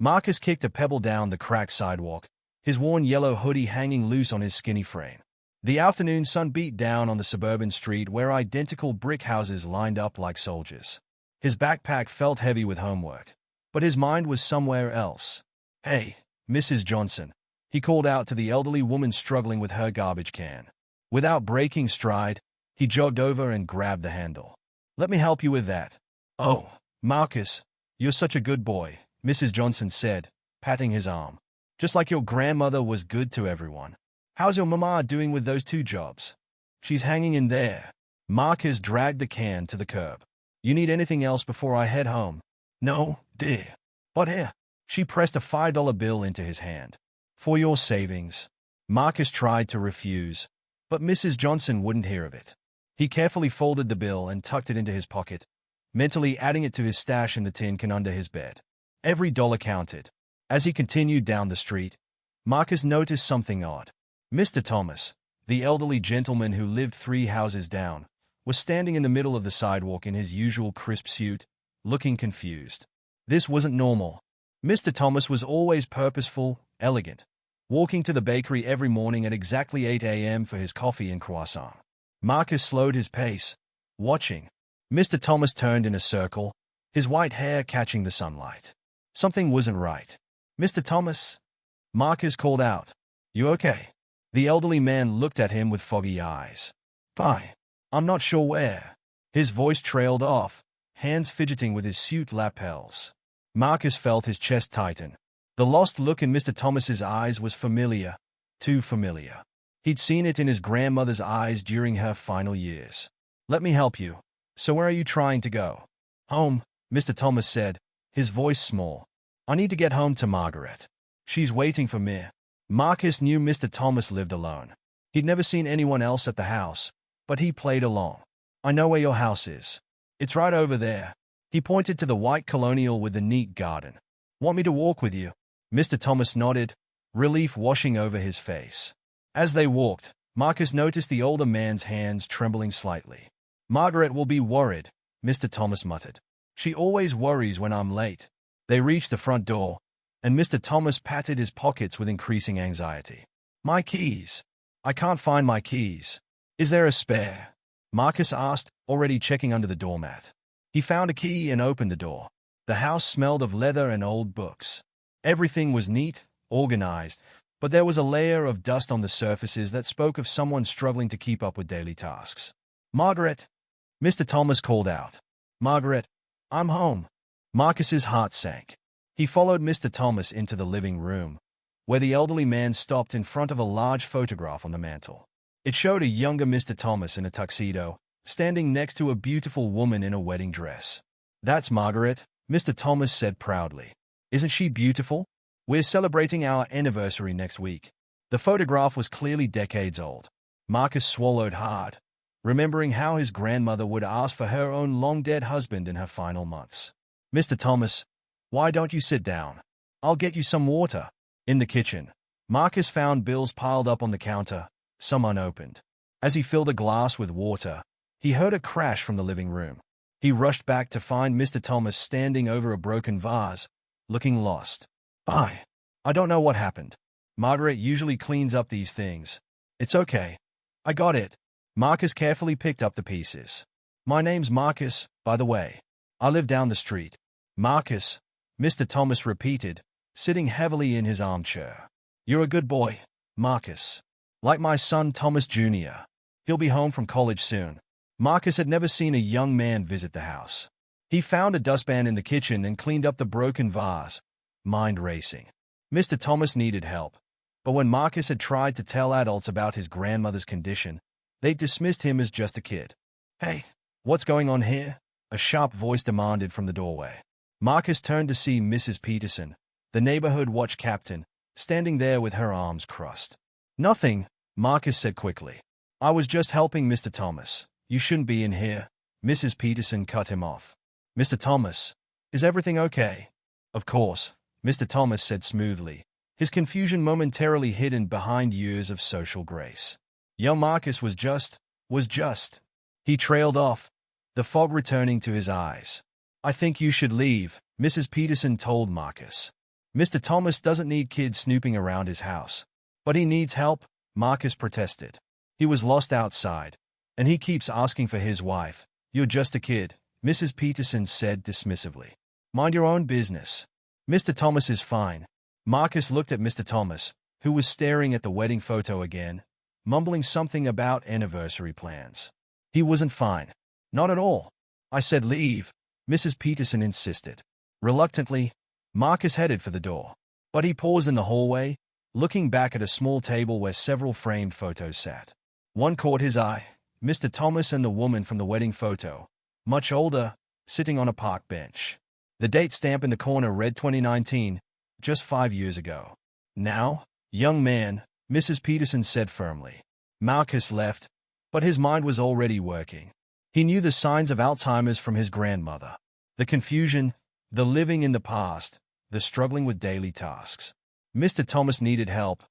Marcus kicked a pebble down the cracked sidewalk, his worn yellow hoodie hanging loose on his skinny frame. The afternoon sun beat down on the suburban street where identical brick houses lined up like soldiers. His backpack felt heavy with homework, but his mind was somewhere else. "Hey, Mrs. Johnson," he called out to the elderly woman struggling with her garbage can. Without breaking stride, he jogged over and grabbed the handle. "Let me help you with that." "Oh, Marcus, you're such a good boy," Mrs. Johnson said, patting his arm. "Just like your grandmother was good to everyone. How's your mama doing with those 2 jobs?" "She's hanging in there." Marcus dragged the can to the curb. "You need anything else before I head home?" "No, dear. But here." She pressed a $5 bill into his hand. "For your savings." Marcus tried to refuse, but Mrs. Johnson wouldn't hear of it. He carefully folded the bill and tucked it into his pocket, mentally adding it to his stash in the tin can under his bed. Every dollar counted. As he continued down the street, Marcus noticed something odd. Mr. Thomas, the elderly gentleman who lived 3 houses down, was standing in the middle of the sidewalk in his usual crisp suit, looking confused. This wasn't normal. Mr. Thomas was always purposeful, elegant, walking to the bakery every morning at exactly 8 a.m. for his coffee and croissant. Marcus slowed his pace, watching. Mr. Thomas turned in a circle, his white hair catching the sunlight. Something wasn't right. "Mr. Thomas?" Marcus called out. "You okay?" The elderly man looked at him with foggy eyes. "Bye. I'm not sure where." His voice trailed off, hands fidgeting with his suit lapels. Marcus felt his chest tighten. The lost look in Mr. Thomas's eyes was familiar, too familiar. He'd seen it in his grandmother's eyes during her final years. "Let me help you. So where are you trying to go?" "Home," Mr. Thomas said, his voice small. "I need to get home to Margaret. She's waiting for me." Marcus knew Mr. Thomas lived alone. He'd never seen anyone else at the house, but he played along. "I know where your house is. It's right over there." He pointed to the white colonial with the neat garden. "Want me to walk with you?" Mr. Thomas nodded, relief washing over his face. As they walked, Marcus noticed the older man's hands trembling slightly. "Margaret will be worried," Mr. Thomas muttered. "She always worries when I'm late." They reached the front door, and Mr. Thomas patted his pockets with increasing anxiety. "My keys. I can't find my keys. Is there a spare?" Marcus asked, already checking under the doormat. He found a key and opened the door. The house smelled of leather and old books. Everything was neat, organized, but there was a layer of dust on the surfaces that spoke of someone struggling to keep up with daily tasks. "Margaret!" Mr. Thomas called out. "Margaret, I'm home." Marcus's heart sank. He followed Mr. Thomas into the living room, where the elderly man stopped in front of a large photograph on the mantel. It showed a younger Mr. Thomas in a tuxedo, standing next to a beautiful woman in a wedding dress. "That's Margaret," Mr. Thomas said proudly. "Isn't she beautiful? We're celebrating our anniversary next week." The photograph was clearly decades old. Marcus swallowed hard, remembering how his grandmother would ask for her own long-dead husband in her final months. "Mr. Thomas, why don't you sit down? I'll get you some water." In the kitchen, Marcus found bills piled up on the counter, some unopened. As he filled a glass with water, he heard a crash from the living room. He rushed back to find Mr. Thomas standing over a broken vase, looking lost. I don't know what happened. Margaret usually cleans up these things." "It's okay. I got it." Marcus carefully picked up the pieces. "My name's Marcus, by the way. I live down the street." "Marcus," Mr. Thomas repeated, sitting heavily in his armchair. "You're a good boy, Marcus. Like my son Thomas Jr. He'll be home from college soon." Marcus had never seen a young man visit the house. He found a dustpan in the kitchen and cleaned up the broken vase, mind racing. Mr. Thomas needed help, but when Marcus had tried to tell adults about his grandmother's condition, they dismissed him as just a kid. "Hey, what's going on here?" a sharp voice demanded from the doorway. Marcus turned to see Mrs. Peterson, the neighborhood watch captain, standing there with her arms crossed. "Nothing," Marcus said quickly. "I was just helping Mr. Thomas. You shouldn't be in here." Mrs. Peterson cut him off. "Mr. Thomas, is everything okay?" "Of course," Mr. Thomas said smoothly, his confusion momentarily hidden behind years of social grace. Young Marcus was just. He trailed off, the fog returning to his eyes. "I think you should leave," Mrs. Peterson told Marcus. Mr. Thomas doesn't need kids snooping around his house. But he needs help, Marcus protested. He was lost outside, and he keeps asking for his wife. You're just a kid, Mrs. Peterson said dismissively. Mind your own business. Mr. Thomas is fine. Marcus looked at Mr. Thomas, who was staring at the wedding photo again, mumbling something about anniversary plans. He wasn't fine. Not at all. I said leave, Mrs. Peterson insisted. Reluctantly, Marcus headed for the door. But he paused in the hallway, looking back at a small table where several framed photos sat. One caught his eye, Mr. Thomas and the woman from the wedding photo, much older, sitting on a park bench. The date stamp in the corner read 2019, just 5 years ago. Now, young man, Mrs. Peterson said firmly. Marcus left, but his mind was already working. He knew the signs of Alzheimer's from his grandmother. The confusion, the living in the past, the struggling with daily tasks. Mr. Thomas needed help,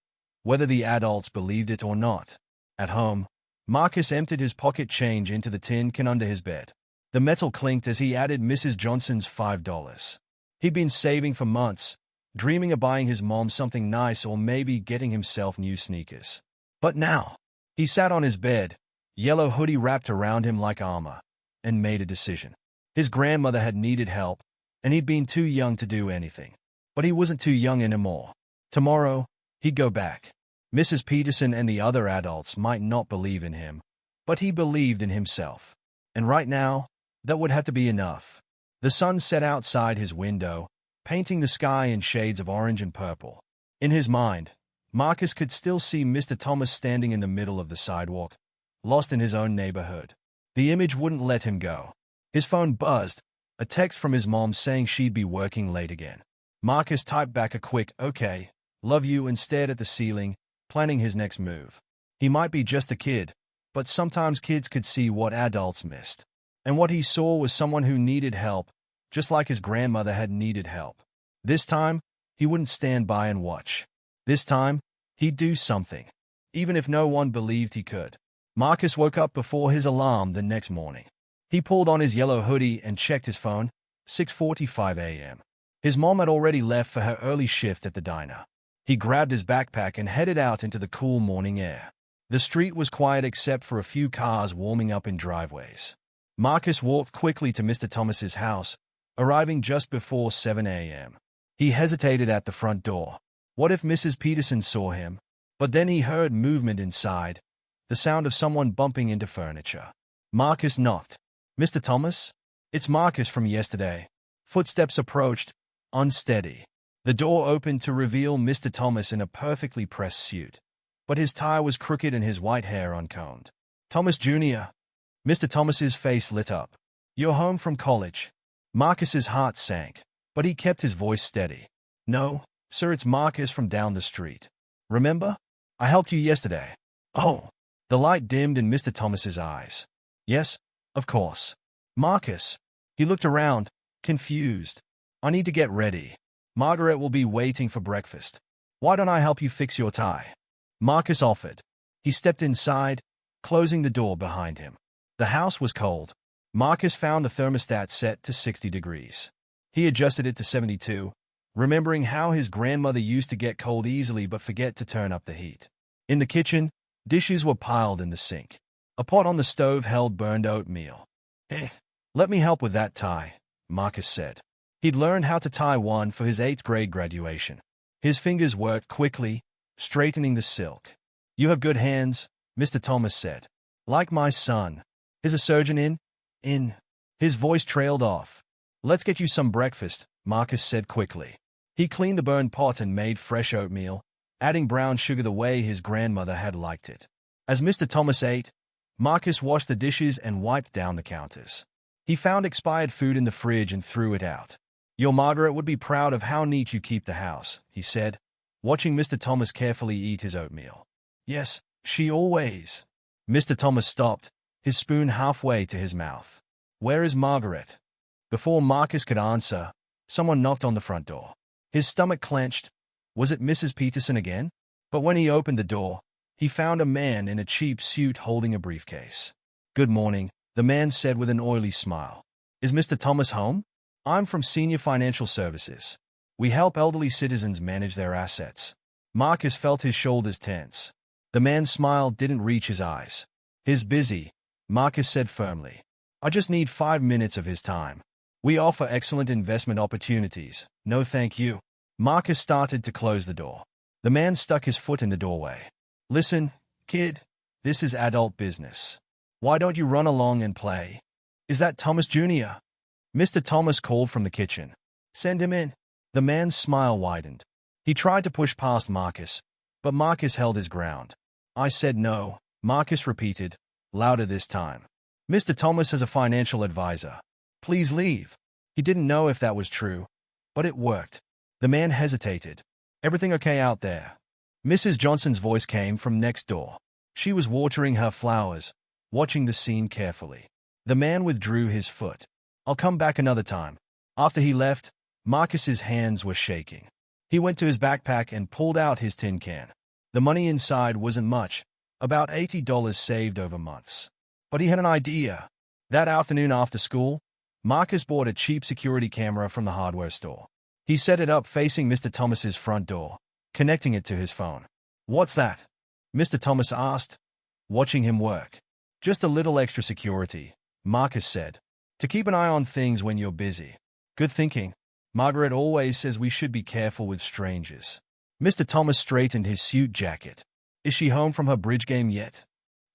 whether the adults believed it or not. At home, Marcus emptied his pocket change into the tin can under his bed. The metal clinked as he added Mrs. Johnson's $5. He'd been saving for months, dreaming of buying his mom something nice or maybe getting himself new sneakers. But now, he sat on his bed, yellow hoodie wrapped around him like armor, and made a decision. His grandmother had needed help, and he'd been too young to do anything. But he wasn't too young anymore. Tomorrow, he'd go back. Mrs. Peterson and the other adults might not believe in him, but he believed in himself. And right now, that would have to be enough. The sun set outside his window, painting the sky in shades of orange and purple. In his mind, Marcus could still see Mr. Thomas standing in the middle of the sidewalk, lost in his own neighborhood. The image wouldn't let him go. His phone buzzed, a text from his mom saying she'd be working late again. Marcus typed back a quick, "Okay, love you," and stared at the ceiling, planning his next move. He might be just a kid, but sometimes kids could see what adults missed. And what he saw was someone who needed help, just like his grandmother had needed help. This time, he wouldn't stand by and watch. This time, he'd do something, even if no one believed he could. Marcus woke up before his alarm the next morning. He pulled on his yellow hoodie and checked his phone, 6:45 a.m. His mom had already left for her early shift at the diner. He grabbed his backpack and headed out into the cool morning air. The street was quiet except for a few cars warming up in driveways. Marcus walked quickly to Mr. Thomas's house, arriving just before 7 a.m. He hesitated at the front door. What if Mrs. Peterson saw him? But then he heard movement inside, the sound of someone bumping into furniture. Marcus knocked. "Mr. Thomas? It's Marcus from yesterday." Footsteps approached, unsteady. The door opened to reveal Mr. Thomas in a perfectly pressed suit, but his tie was crooked and his white hair uncombed. "Thomas Jr." Mr. Thomas's face lit up. "You're home from college." Marcus's heart sank, but he kept his voice steady. "No, sir, it's Marcus from down the street. Remember? I helped you yesterday." "Oh." The light dimmed in Mr. Thomas's eyes. "Yes, of course." "Marcus." He looked around, confused. "I need to get ready. Margaret will be waiting for breakfast. Why don't I help you fix your tie?" Marcus offered. He stepped inside, closing the door behind him. The house was cold. Marcus found the thermostat set to 60 degrees. He adjusted it to 72, remembering how his grandmother used to get cold easily but forget to turn up the heat. In the kitchen, dishes were piled in the sink. A pot on the stove held burned oatmeal. "Hey, let me help with that tie," Marcus said. He'd learned how to tie one for his 8th grade graduation. His fingers worked quickly, straightening the silk. "You have good hands," Mr. Thomas said. "Like my son. Is a surgeon in?" "In." His voice trailed off. "Let's get you some breakfast," Marcus said quickly. He cleaned the burned pot and made fresh oatmeal, adding brown sugar the way his grandmother had liked it. As Mr. Thomas ate, Marcus washed the dishes and wiped down the counters. He found expired food in the fridge and threw it out. "Your Margaret would be proud of how neat you keep the house," he said, watching Mr. Thomas carefully eat his oatmeal. "Yes, she always." Mr. Thomas stopped, his spoon halfway to his mouth. "Where is Margaret?" Before Marcus could answer, someone knocked on the front door. His stomach clenched. Was it Mrs. Peterson again? But when he opened the door, he found a man in a cheap suit holding a briefcase. "Good morning," the man said with an oily smile. "Is Mr. Thomas home? I'm from Senior Financial Services. We help elderly citizens manage their assets. Marcus felt his shoulders tense. The man's smile didn't reach his eyes. He's busy, Marcus said firmly. I just need 5 minutes of his time. We offer excellent investment opportunities. No thank you. Marcus started to close the door. The man stuck his foot in the doorway. Listen, kid, this is adult business. Why don't you run along and play? Is that Thomas Jr.? Mr. Thomas called from the kitchen. Send him in. The man's smile widened. He tried to push past Marcus, but Marcus held his ground. I said no, Marcus repeated, louder this time. Mr. Thomas has a financial advisor. Please leave. He didn't know if that was true, but it worked. The man hesitated. Everything okay out there? Mrs. Johnson's voice came from next door. She was watering her flowers, watching the scene carefully. The man withdrew his foot. I'll come back another time. After he left, Marcus's hands were shaking. He went to his backpack and pulled out his tin can. The money inside wasn't much, about $80 saved over months. But he had an idea. That afternoon after school, Marcus bought a cheap security camera from the hardware store. He set it up facing Mr. Thomas's front door, connecting it to his phone. What's that? Mr. Thomas asked, watching him work. Just a little extra security, Marcus said, to keep an eye on things when you're busy. Good thinking. Margaret always says we should be careful with strangers. Mr. Thomas straightened his suit jacket. Is she home from her bridge game yet?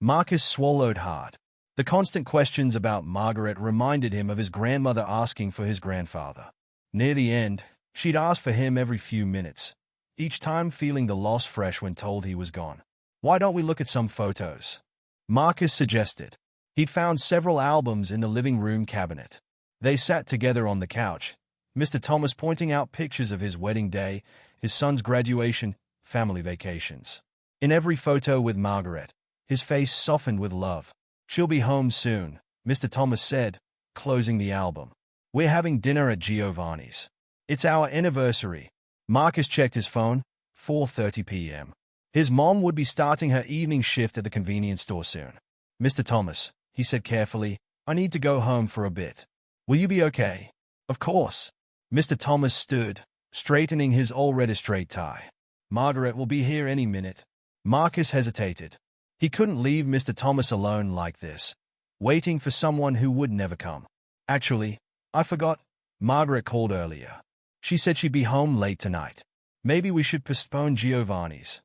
Marcus swallowed hard. The constant questions about Margaret reminded him of his grandmother asking for his grandfather. Near the end, she'd ask for him every few minutes, each time feeling the loss fresh when told he was gone. Why don't we look at some photos? Marcus suggested. He'd found several albums in the living room cabinet. They sat together on the couch, Mr. Thomas pointing out pictures of his wedding day, his son's graduation, family vacations. In every photo with Margaret, his face softened with love. She'll be home soon, Mr. Thomas said, closing the album. We're having dinner at Giovanni's. It's our anniversary. Marcus checked his phone, 4:30 p.m. His mom would be starting her evening shift at the convenience store soon. Mr. Thomas, he said carefully, I need to go home for a bit. Will you be okay? Of course. Mr. Thomas stood, straightening his already straight tie. Margaret will be here any minute. Marcus hesitated. He couldn't leave Mr. Thomas alone like this, waiting for someone who would never come. Actually, I forgot. Margaret called earlier. She said she'd be home late tonight. Maybe we should postpone Giovanni's.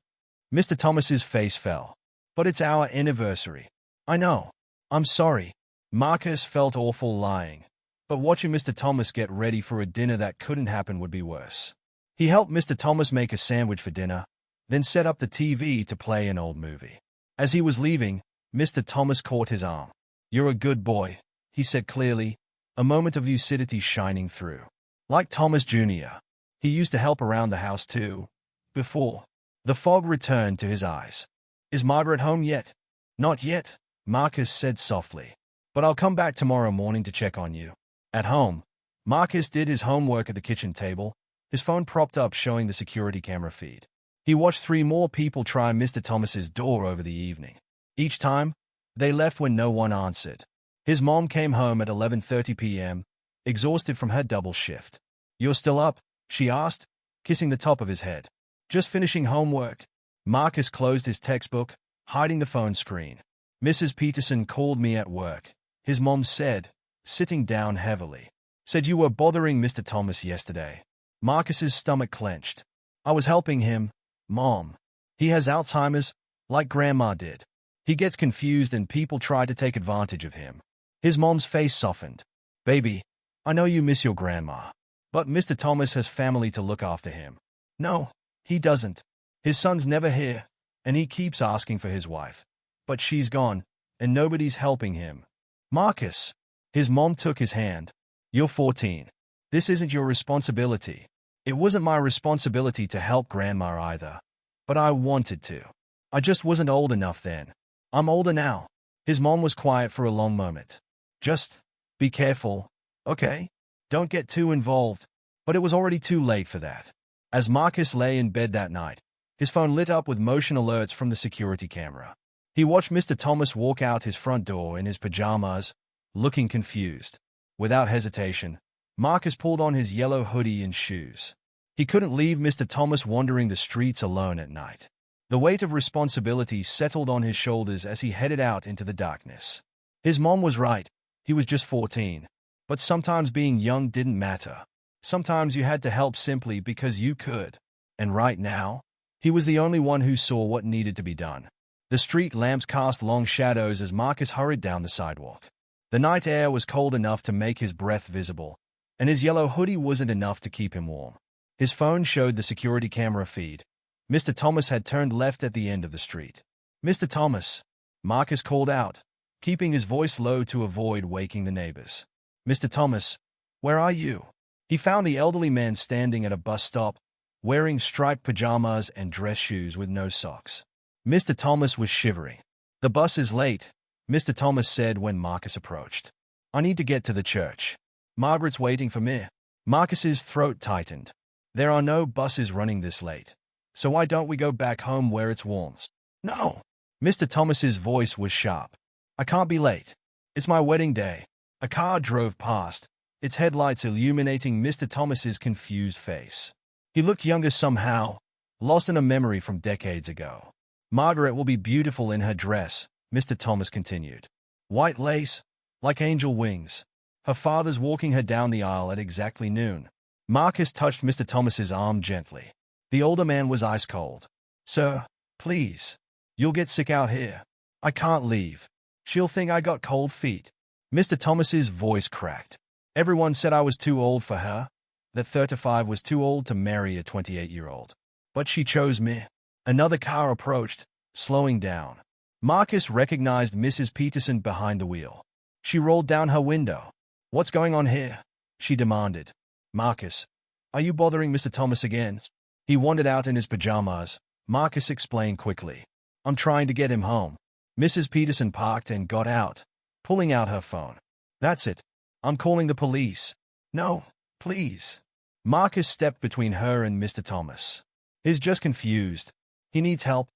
Mr. Thomas's face fell. But it's our anniversary. I know. I'm sorry. Marcus felt awful lying, but watching Mr. Thomas get ready for a dinner that couldn't happen would be worse. He helped Mr. Thomas make a sandwich for dinner, then set up the TV to play an old movie. As he was leaving, Mr. Thomas caught his arm. You're a good boy, he said clearly, a moment of lucidity shining through. Like Thomas Jr. He used to help around the house too. Before. The fog returned to his eyes. Is Margaret home yet? Not yet, Marcus said softly. But I'll come back tomorrow morning to check on you. At home, Marcus did his homework at the kitchen table, his phone propped up showing the security camera feed. He watched 3 more people try Mr. Thomas's door over the evening. Each time, they left when no one answered. His mom came home at 11:30 p.m., exhausted from her double shift. You're still up? She asked, kissing the top of his head. Just finishing homework. Marcus closed his textbook, hiding the phone screen. Mrs. Peterson called me at work, his mom said, sitting down heavily. Said you were bothering Mr. Thomas yesterday. Marcus's stomach clenched. I was helping him, Mom. He has Alzheimer's, like Grandma did. He gets confused and people try to take advantage of him. His mom's face softened. Baby, I know you miss your grandma, but Mr. Thomas has family to look after him. No, he doesn't. His son's never here, and he keeps asking for his wife. But she's gone, and nobody's helping him. Marcus. His mom took his hand. You're 14. This isn't your responsibility. It wasn't my responsibility to help Grandma either. But I wanted to. I just wasn't old enough then. I'm older now. His mom was quiet for a long moment. Just be careful, okay? Don't get too involved. But it was already too late for that. As Marcus lay in bed that night, his phone lit up with motion alerts from the security camera. He watched Mr. Thomas walk out his front door in his pajamas, looking confused. Without hesitation, Marcus pulled on his yellow hoodie and shoes. He couldn't leave Mr. Thomas wandering the streets alone at night. The weight of responsibility settled on his shoulders as he headed out into the darkness. His mom was right. He was just 14. But sometimes being young didn't matter. Sometimes you had to help simply because you could. And right now, he was the only one who saw what needed to be done. The street lamps cast long shadows as Marcus hurried down the sidewalk. The night air was cold enough to make his breath visible, and his yellow hoodie wasn't enough to keep him warm. His phone showed the security camera feed. Mr. Thomas had turned left at the end of the street. "Mr. Thomas," Marcus called out, keeping his voice low to avoid waking the neighbors. "Mr. Thomas, where are you?" He found the elderly man standing at a bus stop, wearing striped pajamas and dress shoes with no socks. Mr. Thomas was shivering. "The bus is late," Mr. Thomas said when Marcus approached. "I need to get to the church. Margaret's waiting for me." Marcus's throat tightened. "There are no buses running this late. So why don't we go back home where it's warm?" "No." Mr. Thomas's voice was sharp. "I can't be late. It's my wedding day." A car drove past, its headlights illuminating Mr. Thomas's confused face. He looked younger somehow, lost in a memory from decades ago. "Margaret will be beautiful in her dress," Mr. Thomas continued. "White lace, like angel wings. Her father's walking her down the aisle at exactly noon." Marcus touched Mr. Thomas's arm gently. The older man was ice cold. "Sir, please. You'll get sick out here. I can't leave. She'll think I got cold feet." Mr. Thomas's voice cracked. "Everyone said I was too old for her, that 35 was too old to marry a 28-year-old. But she chose me." Another car approached, slowing down. Marcus recognized Mrs. Peterson behind the wheel. She rolled down her window. "What's going on here?" she demanded. "Marcus, are you bothering Mr. Thomas again?" He wandered out in his pajamas. Marcus explained quickly. "I'm trying to get him home." Mrs. Peterson parked and got out, pulling out her phone. "That's it. I'm calling the police." "No, please." Marcus stepped between her and Mr. Thomas. "He's just confused. He needs help,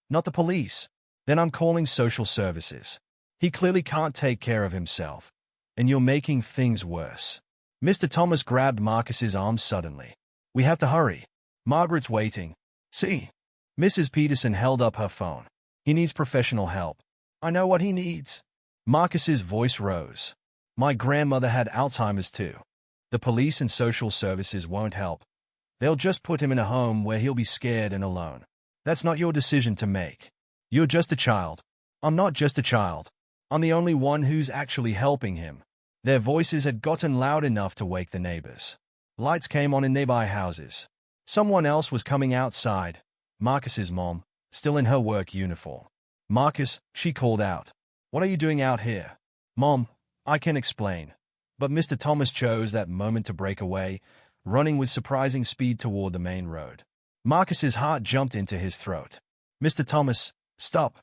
not the police." "Then I'm calling social services. He clearly can't take care of himself, and you're making things worse." Mr. Thomas grabbed Marcus's arm suddenly. "We have to hurry. Margaret's waiting." "See?" Mrs. Peterson held up her phone. "He needs professional help." "I know what he needs." Marcus's voice rose. "My grandmother had Alzheimer's too. The police and social services won't help. They'll just put him in a home where he'll be scared and alone. That's not your decision to make. You're just a child." "I'm not just a child. I'm the only one who's actually helping him." Their voices had gotten loud enough to wake the neighbors. Lights came on in nearby houses. Someone else was coming outside. Marcus's mom, still in her work uniform. "Marcus," she called out. "What are you doing out here?" "Mom, I can explain." But Mr. Thomas chose that moment to break away, running with surprising speed toward the main road. Marcus's heart jumped into his throat. "Mr. Thomas, stop."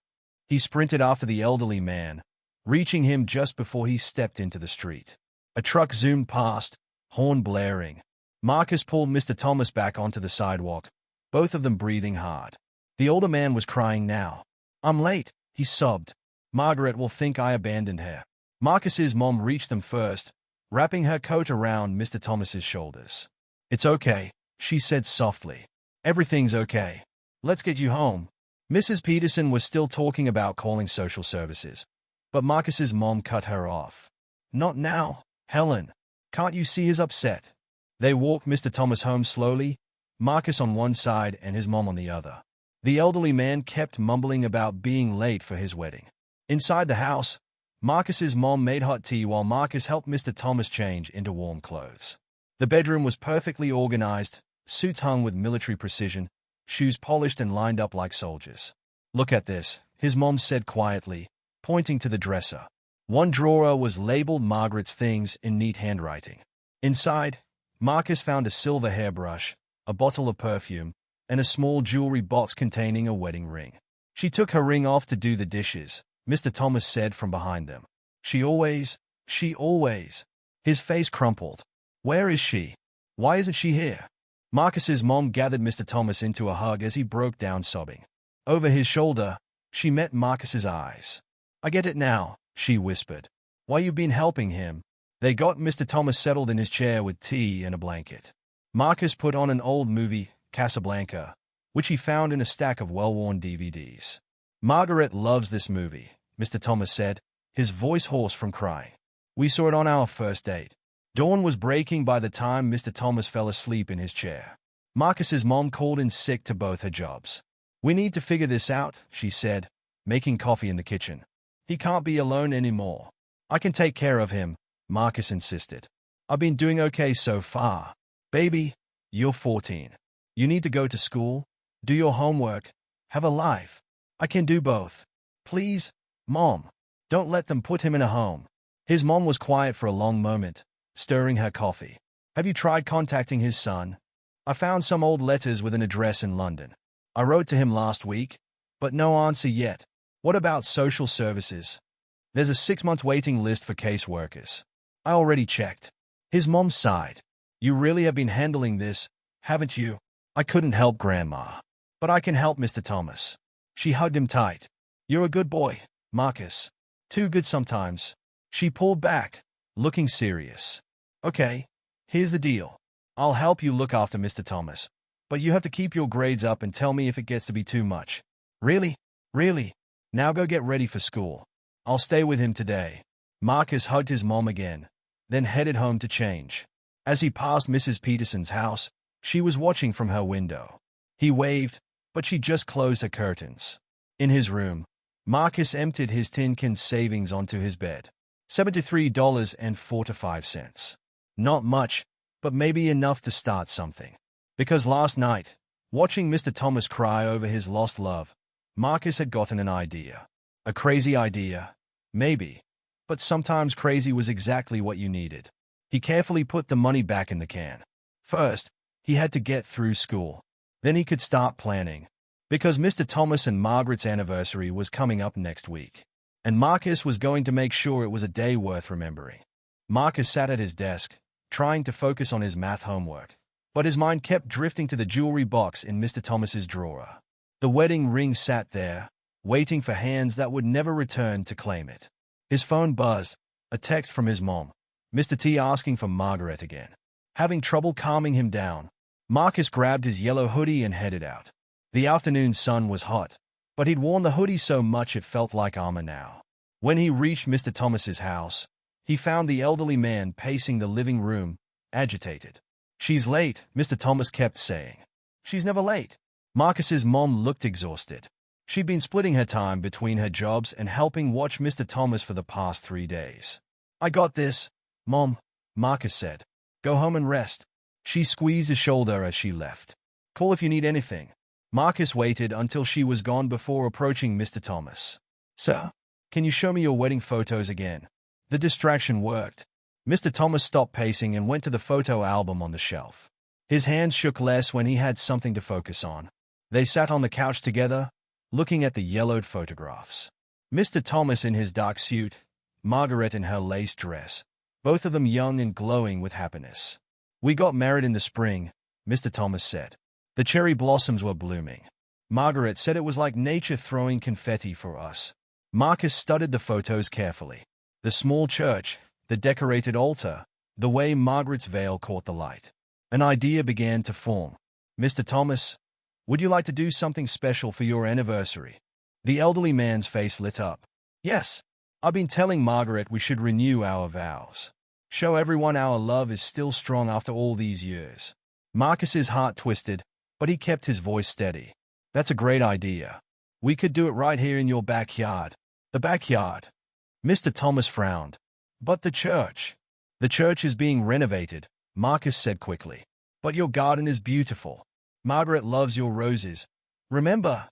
He sprinted after the elderly man, reaching him just before he stepped into the street. A truck zoomed past, horn blaring. Marcus pulled Mr. Thomas back onto the sidewalk, both of them breathing hard. The older man was crying now. "I'm late," he sobbed. "Margaret will think I abandoned her." Marcus's mom reached them first, wrapping her coat around Mr. Thomas's shoulders. "It's okay," she said softly. "Everything's okay. Let's get you home." Mrs. Peterson was still talking about calling social services, but Marcus's mom cut her off. "Not now, Helen. Can't you see he's upset?" They walked Mr. Thomas home slowly, Marcus on one side and his mom on the other. The elderly man kept mumbling about being late for his wedding. Inside the house, Marcus's mom made hot tea while Marcus helped Mr. Thomas change into warm clothes. The bedroom was perfectly organized, suits hung with military precision, shoes polished and lined up like soldiers. "Look at this," his mom said quietly, pointing to the dresser. One drawer was labeled Margaret's things in neat handwriting. Inside, Marcus found a silver hairbrush, a bottle of perfume, and a small jewelry box containing a wedding ring. "She took her ring off to do the dishes," Mr. Thomas said from behind them. She always. His face crumpled. "Where is she? Why isn't she here?" Marcus's mom gathered Mr. Thomas into a hug as he broke down sobbing. Over his shoulder, she met Marcus's eyes. "I get it now," she whispered. "Why you've been helping him." They got Mr. Thomas settled in his chair with tea and a blanket. Marcus put on an old movie, Casablanca, which he found in a stack of well-worn DVDs. Margaret loves this movie, Mr. Thomas said, his voice hoarse from crying. We saw it on our first date. Dawn was breaking by the time Mr. Thomas fell asleep in his chair. Marcus's mom called in sick to both her jobs. We need to figure this out, she said, making coffee in the kitchen. He can't be alone anymore. I can take care of him, Marcus insisted. I've been doing okay so far. Baby, you're 14. You need to go to school, do your homework, have a life. I can do both. Please, Mom, don't let them put him in a home. His mom was quiet for a long moment, stirring her coffee. Have you tried contacting his son? I found some old letters with an address in London. I wrote to him last week, but no answer yet. What about social services? There's a 6-month waiting list for caseworkers. I already checked. His mom sighed. You really have been handling this, haven't you? I couldn't help Grandma. But I can help Mr. Thomas. She hugged him tight. You're a good boy, Marcus. Too good sometimes. She pulled back, looking serious. Okay, here's the deal. I'll help you look after Mr. Thomas, but you have to keep your grades up and tell me if it gets to be too much. Really? Really? Now go get ready for school. I'll stay with him today. Marcus hugged his mom again, then headed home to change. As he passed Mrs. Peterson's house, she was watching from her window. He waved, but she just closed her curtains. In his room, Marcus emptied his tin can savings onto his bed. $73.45. Not much, but maybe enough to start something. Because last night, watching Mr. Thomas cry over his lost love, Marcus had gotten an idea. A crazy idea, maybe, but sometimes crazy was exactly what you needed. He carefully put the money back in the can. First, he had to get through school. Then he could start planning. Because Mr. Thomas and Margaret's anniversary was coming up next week. And Marcus was going to make sure it was a day worth remembering. Marcus sat at his desk, trying to focus on his math homework. But his mind kept drifting to the jewelry box in Mr. Thomas's drawer. The wedding ring sat there, waiting for hands that would never return to claim it. His phone buzzed, a text from his mom. Mr. T asking for Margaret again. Having trouble calming him down, Marcus grabbed his yellow hoodie and headed out. The afternoon sun was hot, but he'd worn the hoodie so much it felt like armor now. When he reached Mr. Thomas's house, he found the elderly man pacing the living room, agitated. She's late, Mr. Thomas kept saying. She's never late. Marcus's mom looked exhausted. She'd been splitting her time between her jobs and helping watch Mr. Thomas for the past 3 days. I got this, Mom, Marcus said. Go home and rest. She squeezed his shoulder as she left. Call if you need anything. Marcus waited until she was gone before approaching Mr. Thomas. Sir, can you show me your wedding photos again? The distraction worked. Mr. Thomas stopped pacing and went to the photo album on the shelf. His hands shook less when he had something to focus on. They sat on the couch together, looking at the yellowed photographs. Mr. Thomas in his dark suit, Margaret in her lace dress, both of them young and glowing with happiness. We got married in the spring, Mr. Thomas said. The cherry blossoms were blooming. Margaret said it was like nature throwing confetti for us. Marcus studied the photos carefully. The small church, the decorated altar, the way Margaret's veil caught the light. An idea began to form. Mr. Thomas, would you like to do something special for your anniversary? The elderly man's face lit up. Yes. I've been telling Margaret we should renew our vows. Show everyone our love is still strong after all these years. Marcus's heart twisted, but he kept his voice steady. That's a great idea. We could do it right here in your backyard. The backyard. Mr. Thomas frowned. But the church. The church is being renovated, Marcus said quickly. But your garden is beautiful. Margaret loves your roses. Remember?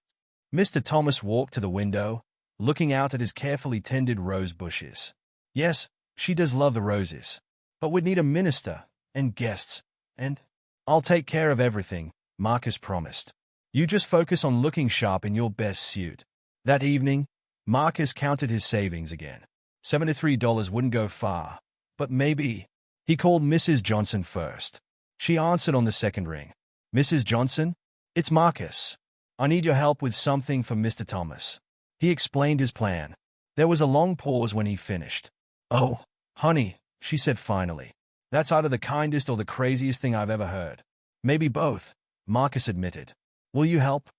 Mr. Thomas walked to the window, looking out at his carefully tended rose bushes. Yes, she does love the roses. But we'd need a minister, and guests, and... I'll take care of everything, Marcus promised. You just focus on looking sharp in your best suit. That evening, Marcus counted his savings again. $73 wouldn't go far, but maybe. He called Mrs. Johnson first. She answered on the second ring. Mrs. Johnson? It's Marcus. I need your help with something for Mr. Thomas. He explained his plan. There was a long pause when he finished. Oh, honey, she said finally. That's either the kindest or the craziest thing I've ever heard. Maybe both, Marcus admitted. Will you help?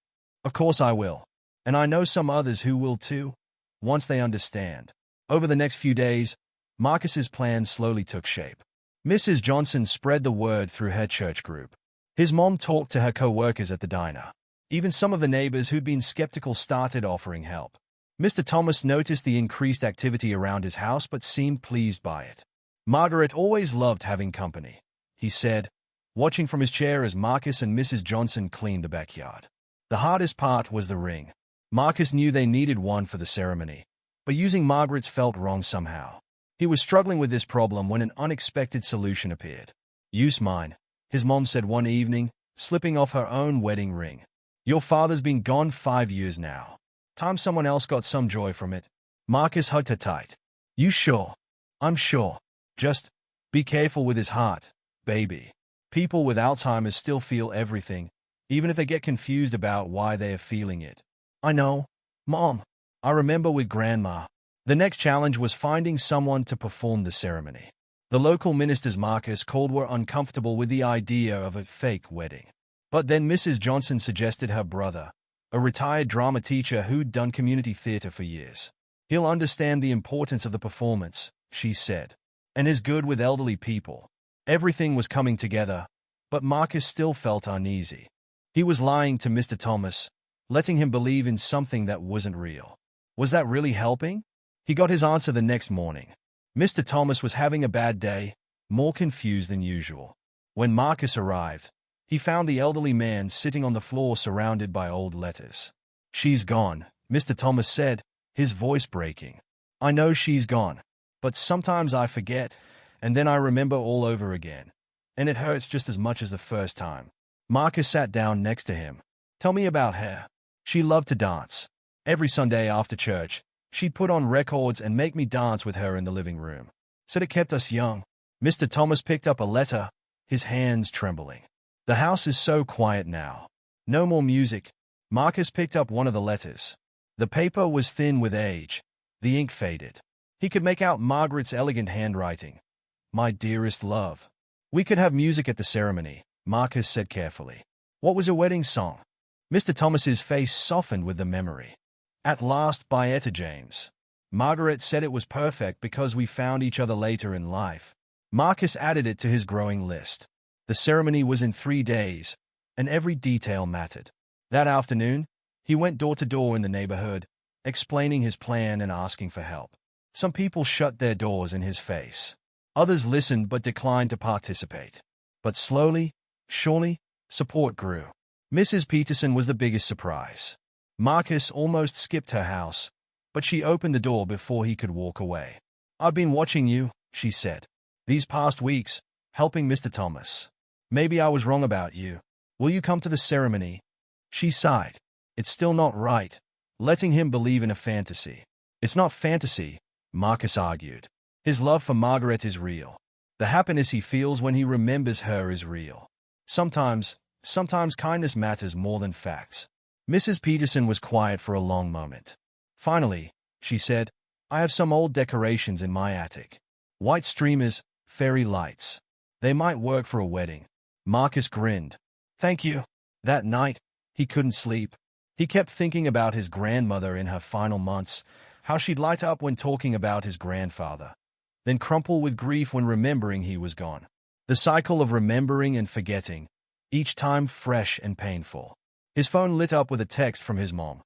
Of course I will. And I know some others who will too, once they understand. Over the next few days, Marcus's plan slowly took shape. Mrs. Johnson spread the word through her church group. His mom talked to her co-workers at the diner. Even some of the neighbors who'd been skeptical started offering help. Mr. Thomas noticed the increased activity around his house but seemed pleased by it. Margaret always loved having company, he said, watching from his chair as Marcus and Mrs. Johnson cleaned the backyard. The hardest part was the ring. Marcus knew they needed one for the ceremony, but using Margaret's felt wrong somehow. He was struggling with this problem when an unexpected solution appeared. Use mine, his mom said one evening, slipping off her own wedding ring. Your father's been gone 5 years now. Time someone else got some joy from it. Marcus hugged her tight. You sure? I'm sure. Just be careful with his heart, baby. People with Alzheimer's still feel everything, even if they get confused about why they are feeling it. I know, Mom. I remember with Grandma. The next challenge was finding someone to perform the ceremony. The local ministers Marcus called were uncomfortable with the idea of a fake wedding. But then Mrs. Johnson suggested her brother, a retired drama teacher who'd done community theater for years. He'll understand the importance of the performance, she said, and is good with elderly people. Everything was coming together, but Marcus still felt uneasy. He was lying to Mr. Thomas, letting him believe in something that wasn't real. Was that really helping? He got his answer the next morning. Mr. Thomas was having a bad day, more confused than usual. When Marcus arrived, he found the elderly man sitting on the floor surrounded by old letters. She's gone, Mr. Thomas said, his voice breaking. I know she's gone, but sometimes I forget, and then I remember all over again. And it hurts just as much as the first time. Marcus sat down next to him. Tell me about her. She loved to dance. Every Sunday after church, she'd put on records and make me dance with her in the living room. So it kept us young. Mr. Thomas picked up a letter, his hands trembling. The house is so quiet now. No more music. Marcus picked up one of the letters. The paper was thin with age. The ink faded. He could make out Margaret's elegant handwriting. My dearest love. We could have music at the ceremony, Marcus said carefully. What was your wedding song? Mr. Thomas's face softened with the memory. At Last by Etta James. Margaret said it was perfect because we found each other later in life. Marcus added it to his growing list. The ceremony was in 3 days, and every detail mattered. That afternoon, he went door to door in the neighborhood, explaining his plan and asking for help. Some people shut their doors in his face. Others listened but declined to participate. But slowly, surely, support grew. Mrs. Peterson was the biggest surprise. Marcus almost skipped her house, but she opened the door before he could walk away. I've been watching you, she said, these past weeks, helping Mr. Thomas. Maybe I was wrong about you. Will you come to the ceremony? She sighed. It's still not right, letting him believe in a fantasy. It's not fantasy, Marcus argued. His love for Margaret is real. The happiness he feels when he remembers her is real. Sometimes kindness matters more than facts. Mrs. Peterson was quiet for a long moment. Finally, she said, I have some old decorations in my attic. White streamers, fairy lights. They might work for a wedding. Marcus grinned. Thank you. That night, he couldn't sleep. He kept thinking about his grandmother in her final months, how she'd light up when talking about his grandfather, then crumple with grief when remembering he was gone. The cycle of remembering and forgetting, each time fresh and painful. His phone lit up with a text from his mom.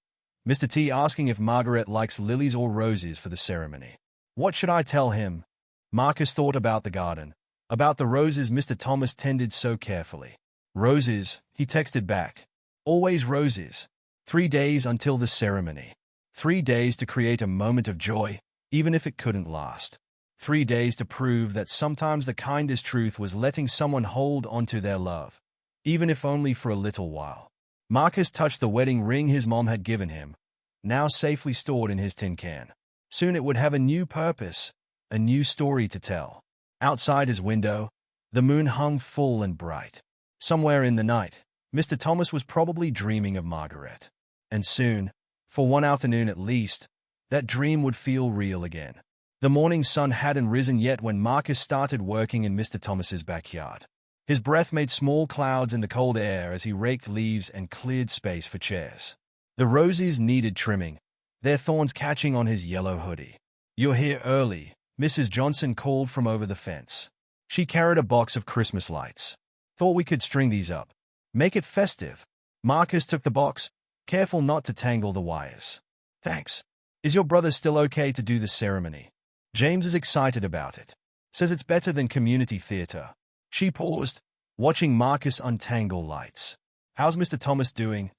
Mr. T asking if Margaret likes lilies or roses for the ceremony. What should I tell him? Marcus thought about the garden, about the roses Mr. Thomas tended so carefully. Roses, he texted back. Always roses. 3 days until the ceremony. 3 days to create a moment of joy, even if it couldn't last. 3 days to prove that sometimes the kindest truth was letting someone hold onto their love, even if only for a little while. Marcus touched the wedding ring his mom had given him, now safely stored in his tin can. Soon it would have a new purpose, a new story to tell. Outside his window, the moon hung full and bright. Somewhere in the night, Mr. Thomas was probably dreaming of Margaret. And soon, for one afternoon at least, that dream would feel real again. The morning sun hadn't risen yet when Marcus started working in Mr. Thomas's backyard. His breath made small clouds in the cold air as he raked leaves and cleared space for chairs. The roses needed trimming, their thorns catching on his yellow hoodie. "You're here early," Mrs. Johnson called from over the fence. She carried a box of Christmas lights. "Thought we could string these up. Make it festive." Marcus took the box, careful not to tangle the wires. "Thanks. Is your brother still okay to do the ceremony?" "James is excited about it. Says it's better than community theater." She paused, watching Marcus untangle lights. "How's Mr. Thomas doing?"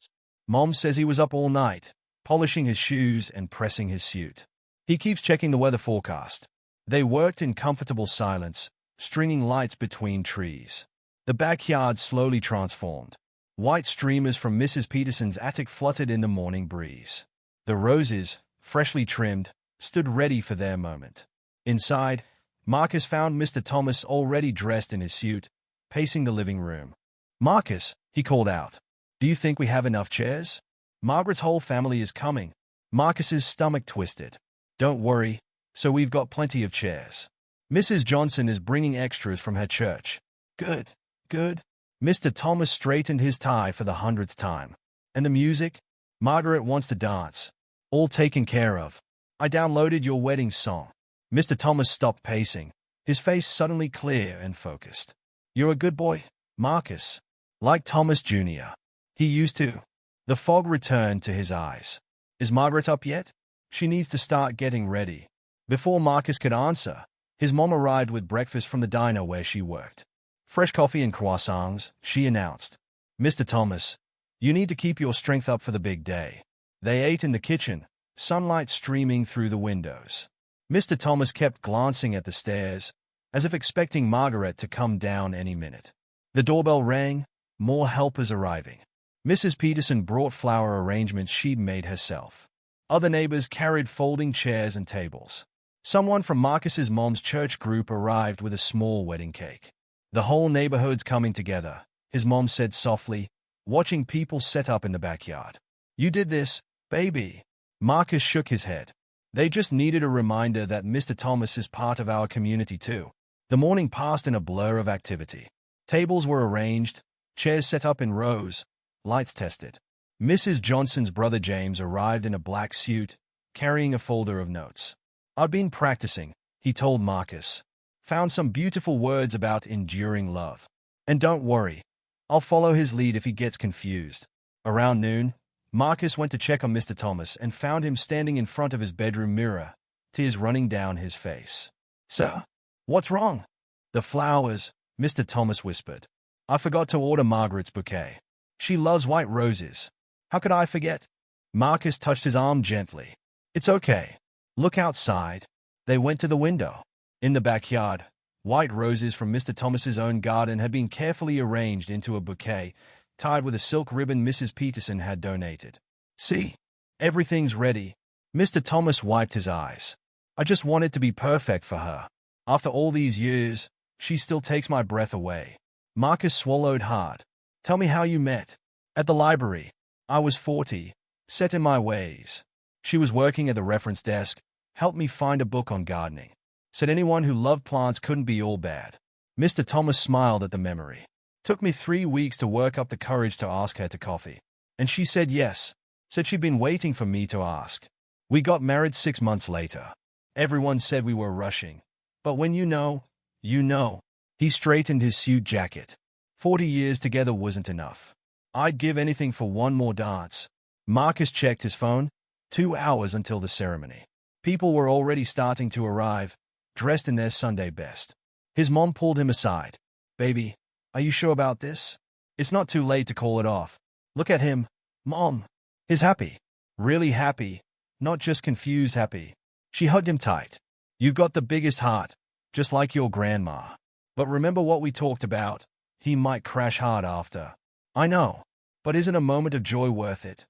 "Mom says he was up all night, polishing his shoes and pressing his suit. He keeps checking the weather forecast." They worked in comfortable silence, stringing lights between trees. The backyard slowly transformed. White streamers from Mrs. Peterson's attic fluttered in the morning breeze. The roses, freshly trimmed, stood ready for their moment. Inside, Marcus found Mr. Thomas already dressed in his suit, pacing the living room. "Marcus," he called out, "do you think we have enough chairs? Margaret's whole family is coming." Marcus's stomach twisted. "Don't worry, so we've got plenty of chairs. Mrs. Johnson is bringing extras from her church." "Good, good." Mr. Thomas straightened his tie for the 100th time. "And the music? Margaret wants to dance." "All taken care of. I downloaded your wedding song." Mr. Thomas stopped pacing, his face suddenly clear and focused. "You're a good boy, Marcus. Like Thomas Jr. He used to." The fog returned to his eyes. "Is Margaret up yet? She needs to start getting ready." Before Marcus could answer, his mom arrived with breakfast from the diner where she worked. "Fresh coffee and croissants," she announced. "Mr. Thomas, you need to keep your strength up for the big day." They ate in the kitchen, sunlight streaming through the windows. Mr. Thomas kept glancing at the stairs, as if expecting Margaret to come down any minute. The doorbell rang, more helpers arriving. Mrs. Peterson brought flower arrangements she'd made herself. Other neighbors carried folding chairs and tables. Someone from Marcus's mom's church group arrived with a small wedding cake. "The whole neighborhood's coming together," his mom said softly, watching people set up in the backyard. "You did this, baby." Marcus shook his head. They just needed a reminder that Mr. Thomas is part of our community too. The morning passed in a blur of activity. Tables were arranged, chairs set up in rows, lights tested. Mrs. Johnson's brother James arrived in a black suit, carrying a folder of notes. "I've been practicing," he told Marcus. "Found some beautiful words about enduring love. And don't worry, I'll follow his lead if he gets confused." Around noon, Marcus went to check on Mr. Thomas and found him standing in front of his bedroom mirror, tears running down his face. "Sir, what's wrong?" "The flowers," Mr. Thomas whispered. "I forgot to order Margaret's bouquet. She loves white roses." "How could I forget?" Marcus touched his arm gently. "It's okay. Look outside." They went to the window. In the backyard, white roses from Mr. Thomas's own garden had been carefully arranged into a bouquet, tied with a silk ribbon Mrs. Peterson had donated. "See, everything's ready." Mr. Thomas wiped his eyes. "I just want it to be perfect for her. After all these years, she still takes my breath away." Marcus swallowed hard. "Tell me how you met." "At the library. I was 40, set in my ways. She was working at the reference desk, helped me find a book on gardening. Said anyone who loved plants couldn't be all bad." Mr. Thomas smiled at the memory. "Took me 3 weeks to work up the courage to ask her to coffee. And she said yes. Said she'd been waiting for me to ask. We got married 6 months later. Everyone said we were rushing. But when you know, you know." He straightened his suit jacket. 40 years together wasn't enough. "I'd give anything for one more dance." Marcus checked his phone. 2 hours until the ceremony. People were already starting to arrive, dressed in their Sunday best. His mom pulled him aside. "Baby, are you sure about this? It's not too late to call it off. Look at him, Mom. He's happy. Really happy. Not just confused happy." She hugged him tight. "You've got the biggest heart, just like your grandma. But remember what we talked about? He might crash hard after." "I know. But isn't a moment of joy worth it?"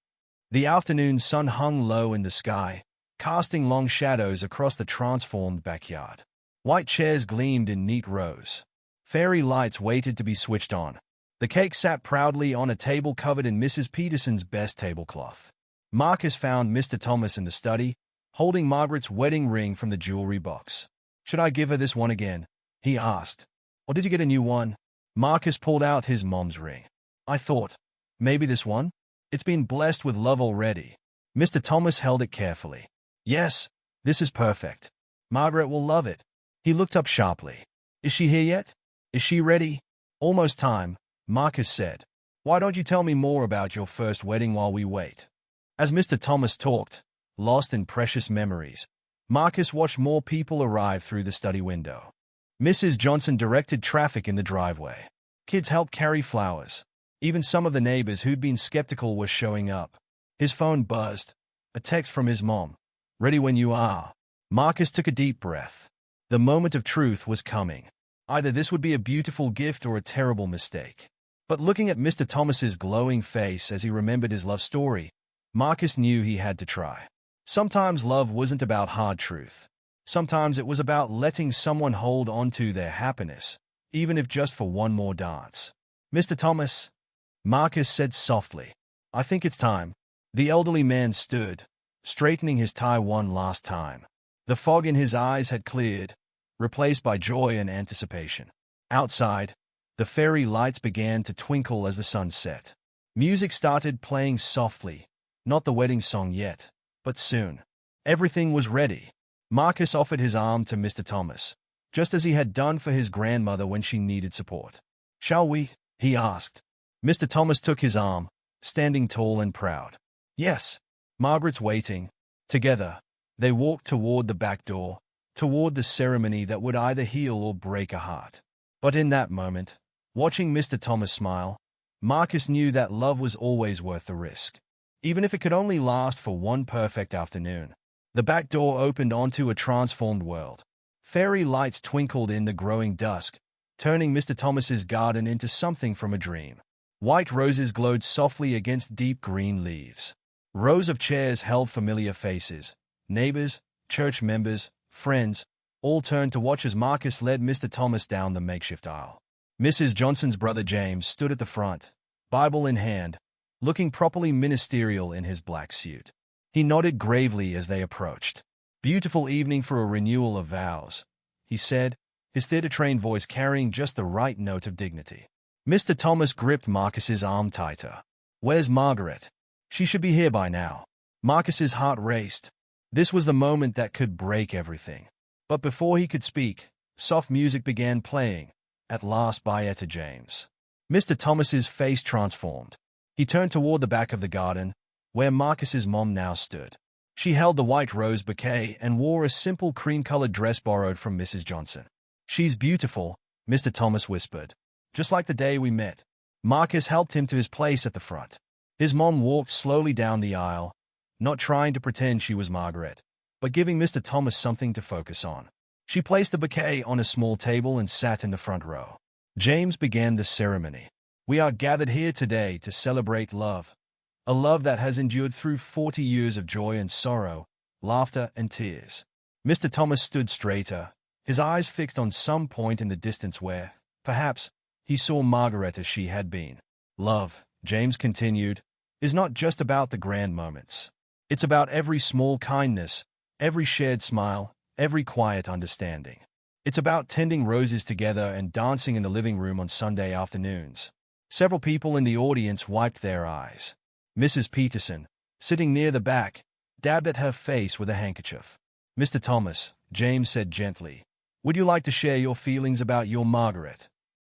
The afternoon sun hung low in the sky, casting long shadows across the transformed backyard. White chairs gleamed in neat rows. Fairy lights waited to be switched on. The cake sat proudly on a table covered in Mrs. Peterson's best tablecloth. Marcus found Mr. Thomas in the study, holding Margaret's wedding ring from the jewelry box. "Should I give her this one again?" he asked. "Or did you get a new one?" Marcus pulled out his mom's ring. "I thought, maybe this one? It's been blessed with love already." Mr. Thomas held it carefully. "Yes, this is perfect. Margaret will love it." He looked up sharply. "Is she here yet? Is she ready?" "Almost time," Marcus said. "Why don't you tell me more about your first wedding while we wait?" As Mr. Thomas talked, lost in precious memories, Marcus watched more people arrive through the study window. Mrs. Johnson directed traffic in the driveway. Kids helped carry flowers. Even some of the neighbors who'd been skeptical were showing up. His phone buzzed. A text from his mom. "Ready when you are." Marcus took a deep breath. The moment of truth was coming. Either this would be a beautiful gift or a terrible mistake. But looking at Mr. Thomas's glowing face as he remembered his love story, Marcus knew he had to try. Sometimes love wasn't about hard truth. Sometimes it was about letting someone hold on to their happiness, even if just for one more dance. "Mr. Thomas," Marcus said softly, "I think it's time." The elderly man stood, straightening his tie one last time. The fog in his eyes had cleared, replaced by joy and anticipation. Outside, the fairy lights began to twinkle as the sun set. Music started playing softly, not the wedding song yet, but soon. Everything was ready. Marcus offered his arm to Mr. Thomas, just as he had done for his grandmother when she needed support. "Shall we?" he asked. Mr. Thomas took his arm, standing tall and proud. "Yes, Margaret's waiting." Together, they walked toward the back door, toward the ceremony that would either heal or break a heart. But in that moment, watching Mr. Thomas smile, Marcus knew that love was always worth the risk, even if it could only last for one perfect afternoon. The back door opened onto a transformed world. Fairy lights twinkled in the growing dusk, turning Mr. Thomas's garden into something from a dream. White roses glowed softly against deep green leaves. Rows of chairs held familiar faces. Neighbors, church members, friends, all turned to watch as Marcus led Mr. Thomas down the makeshift aisle. Mrs. Johnson's brother James stood at the front, Bible in hand, looking properly ministerial in his black suit. He nodded gravely as they approached. "Beautiful evening for a renewal of vows," he said, his theater-trained voice carrying just the right note of dignity. Mr. Thomas gripped Marcus's arm tighter. "Where's Margaret? She should be here by now." Marcus's heart raced. This was the moment that could break everything. But before he could speak, soft music began playing, at last by Etta James. Mr. Thomas's face transformed. He turned toward the back of the garden, where Marcus's mom now stood. She held the white rose bouquet and wore a simple cream-colored dress borrowed from Mrs. Johnson. "She's beautiful," Mr. Thomas whispered. "Just like the day we met." Marcus helped him to his place at the front. His mom walked slowly down the aisle, not trying to pretend she was Margaret, but giving Mr. Thomas something to focus on. She placed the bouquet on a small table and sat in the front row. James began the ceremony. "We are gathered here today to celebrate love, a love that has endured through 40 years of joy and sorrow, laughter and tears." Mr. Thomas stood straighter, his eyes fixed on some point in the distance where, perhaps, he saw Margaret as she had been. "Love," James continued, "is not just about the grand moments. It's about every small kindness, every shared smile, every quiet understanding. It's about tending roses together and dancing in the living room on Sunday afternoons." Several people in the audience wiped their eyes. Mrs. Peterson, sitting near the back, dabbed at her face with a handkerchief. "Mr. Thomas," James said gently, "would you like to share your feelings about your Margaret?"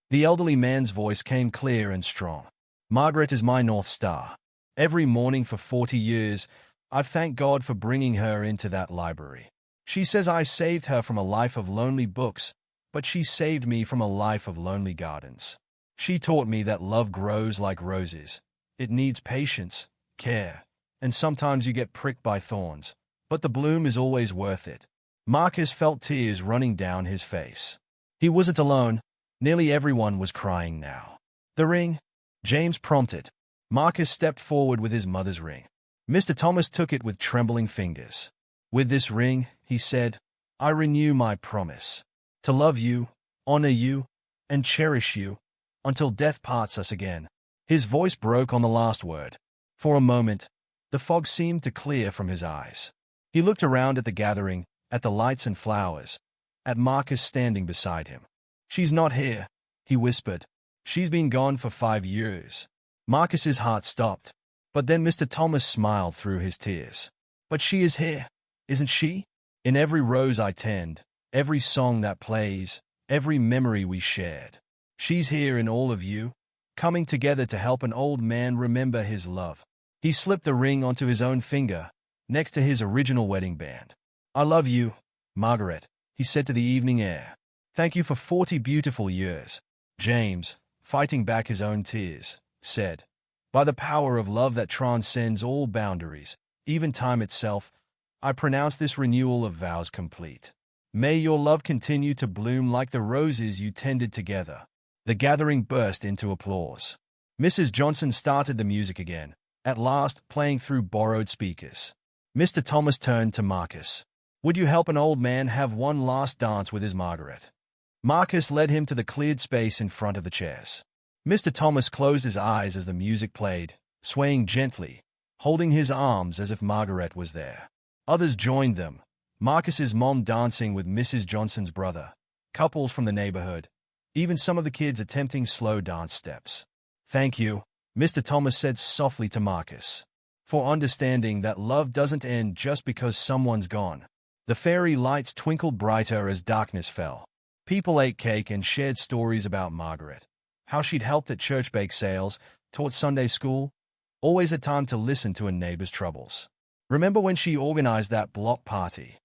The elderly man's voice came clear and strong. "Margaret is my North Star. Every morning for 40 years, I've thanked God for bringing her into that library. She says I saved her from a life of lonely books, but she saved me from a life of lonely gardens. She taught me that love grows like roses. It needs patience, care, and sometimes you get pricked by thorns, but the bloom is always worth it." Marcus felt tears running down his face. He wasn't alone. Nearly everyone was crying now. "The ring?" James prompted. Marcus stepped forward with his mother's ring. Mr. Thomas took it with trembling fingers. "With this ring," he said, "I renew my promise to love you, honor you, and cherish you, until death parts us again." His voice broke on the last word. For a moment, the fog seemed to clear from his eyes. He looked around at the gathering, at the lights and flowers, at Marcus standing beside him. "She's not here," he whispered. "She's been gone for 5 years." Marcus's heart stopped, but then Mr. Thomas smiled through his tears. "But she is here, isn't she? In every rose I tend, every song that plays, every memory we shared. She's here in all of you, coming together to help an old man remember his love." He slipped the ring onto his own finger, next to his original wedding band. "I love you, Margaret," he said to the evening air. "Thank you for 40 beautiful years." James, fighting back his own tears, said, "By the power of love that transcends all boundaries, even time itself, I pronounce this renewal of vows complete. May your love continue to bloom like the roses you tended together." The gathering burst into applause. Mrs. Johnson started the music again, at last playing through borrowed speakers. Mr. Thomas turned to Marcus. "Would you help an old man have one last dance with his Margaret?" Marcus led him to the cleared space in front of the chairs. Mr. Thomas closed his eyes as the music played, swaying gently, holding his arms as if Margaret was there. Others joined them, Marcus's mom dancing with Mrs. Johnson's brother, couples from the neighborhood, even some of the kids attempting slow dance steps. "Thank you," Mr. Thomas said softly to Marcus, "for understanding that love doesn't end just because someone's gone." The fairy lights twinkled brighter as darkness fell. People ate cake and shared stories about Margaret, how she'd helped at church bake sales, taught Sunday school, always had time to listen to a neighbor's troubles. "Remember when she organized that block party?"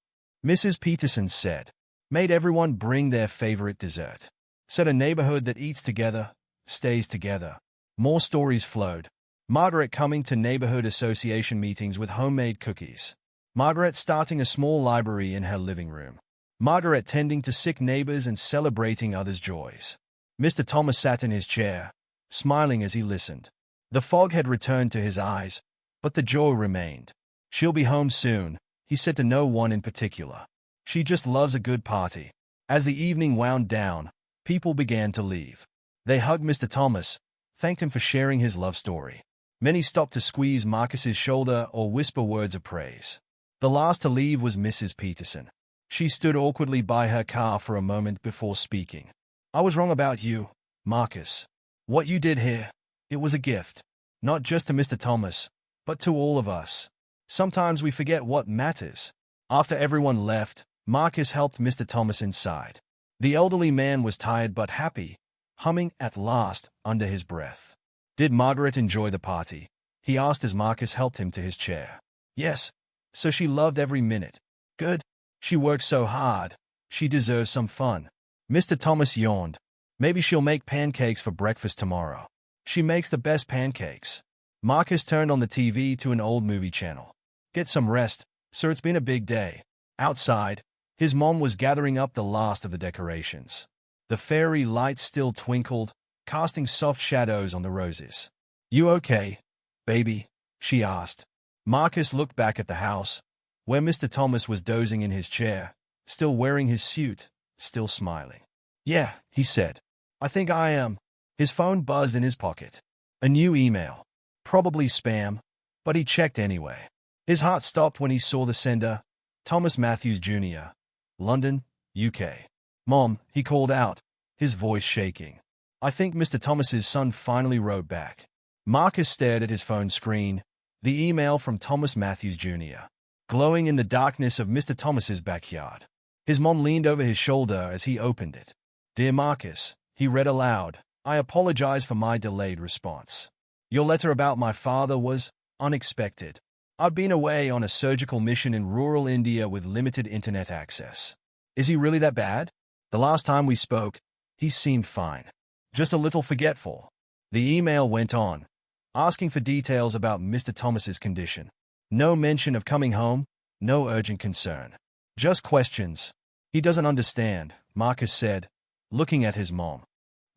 Mrs. Peterson said. "Made everyone bring their favorite dessert. Said a neighborhood that eats together, stays together." More stories flowed. Margaret coming to neighborhood association meetings with homemade cookies. Margaret starting a small library in her living room. Margaret tending to sick neighbors and celebrating others' joys. Mr. Thomas sat in his chair, smiling as he listened. The fog had returned to his eyes, but the joy remained. "She'll be home soon," he said to no one in particular. "She just loves a good party." As the evening wound down, people began to leave. They hugged Mr. Thomas, thanked him for sharing his love story. Many stopped to squeeze Marcus's shoulder or whisper words of praise. The last to leave was Mrs. Peterson. She stood awkwardly by her car for a moment before speaking. "I was wrong about you, Marcus. What you did here, it was a gift. Not just to Mr. Thomas, but to all of us. Sometimes we forget what matters." After everyone left, Marcus helped Mr. Thomas inside. The elderly man was tired but happy, humming at last under his breath. "Did Margaret enjoy the party?" he asked as Marcus helped him to his chair. "Yes, so she loved every minute." "Good. She worked so hard. She deserves some fun." Mr. Thomas yawned. "Maybe she'll make pancakes for breakfast tomorrow. She makes the best pancakes." Marcus turned on the TV to an old movie channel. "Get some rest, sir, it's been a big day." Outside, his mom was gathering up the last of the decorations. The fairy lights still twinkled, casting soft shadows on the roses. "You okay, baby?" she asked. Marcus looked back at the house, where Mr. Thomas was dozing in his chair, still wearing his suit, still smiling. "Yeah," he said. "I think I am." His phone buzzed in his pocket. A new email. Probably spam, but he checked anyway. His heart stopped when he saw the sender, Thomas Matthews Jr., London, UK. "Mom," he called out, his voice shaking. "I think Mr. Thomas's son finally wrote back." Marcus stared at his phone screen, the email from Thomas Matthews Jr., glowing in the darkness of Mr. Thomas's backyard. His mom leaned over his shoulder as he opened it. "Dear Marcus," he read aloud, "I apologize for my delayed response. Your letter about my father was unexpected. I've been away on a surgical mission in rural India with limited internet access. Is he really that bad? The last time we spoke, he seemed fine. Just a little forgetful." The email went on, asking for details about Mr. Thomas's condition. No mention of coming home, no urgent concern. Just questions. "He doesn't understand," Marcus said, looking at his mom.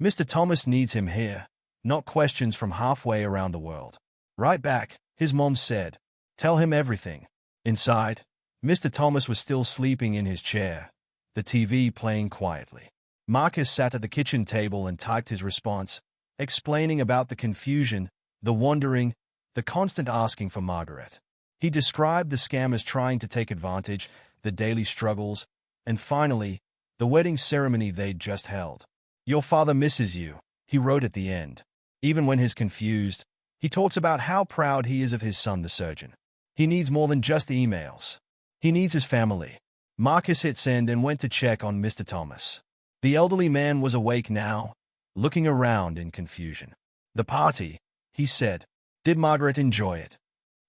"Mr. Thomas needs him here, not questions from halfway around the world." "Right back," his mom said. "Tell him everything." Inside, Mr. Thomas was still sleeping in his chair, the TV playing quietly. Marcus sat at the kitchen table and typed his response, explaining about the confusion, the wondering, the constant asking for Margaret. He described the scammers trying to take advantage, the daily struggles, and finally, the wedding ceremony they'd just held. "Your father misses you," he wrote at the end. Even when he's confused, he talks about how proud he is of his son, the surgeon. He needs more than just emails. He needs his family. Marcus hit send and went to check on Mr. Thomas. The elderly man was awake now, looking around in confusion. "The party," he said. "Did Margaret enjoy it?"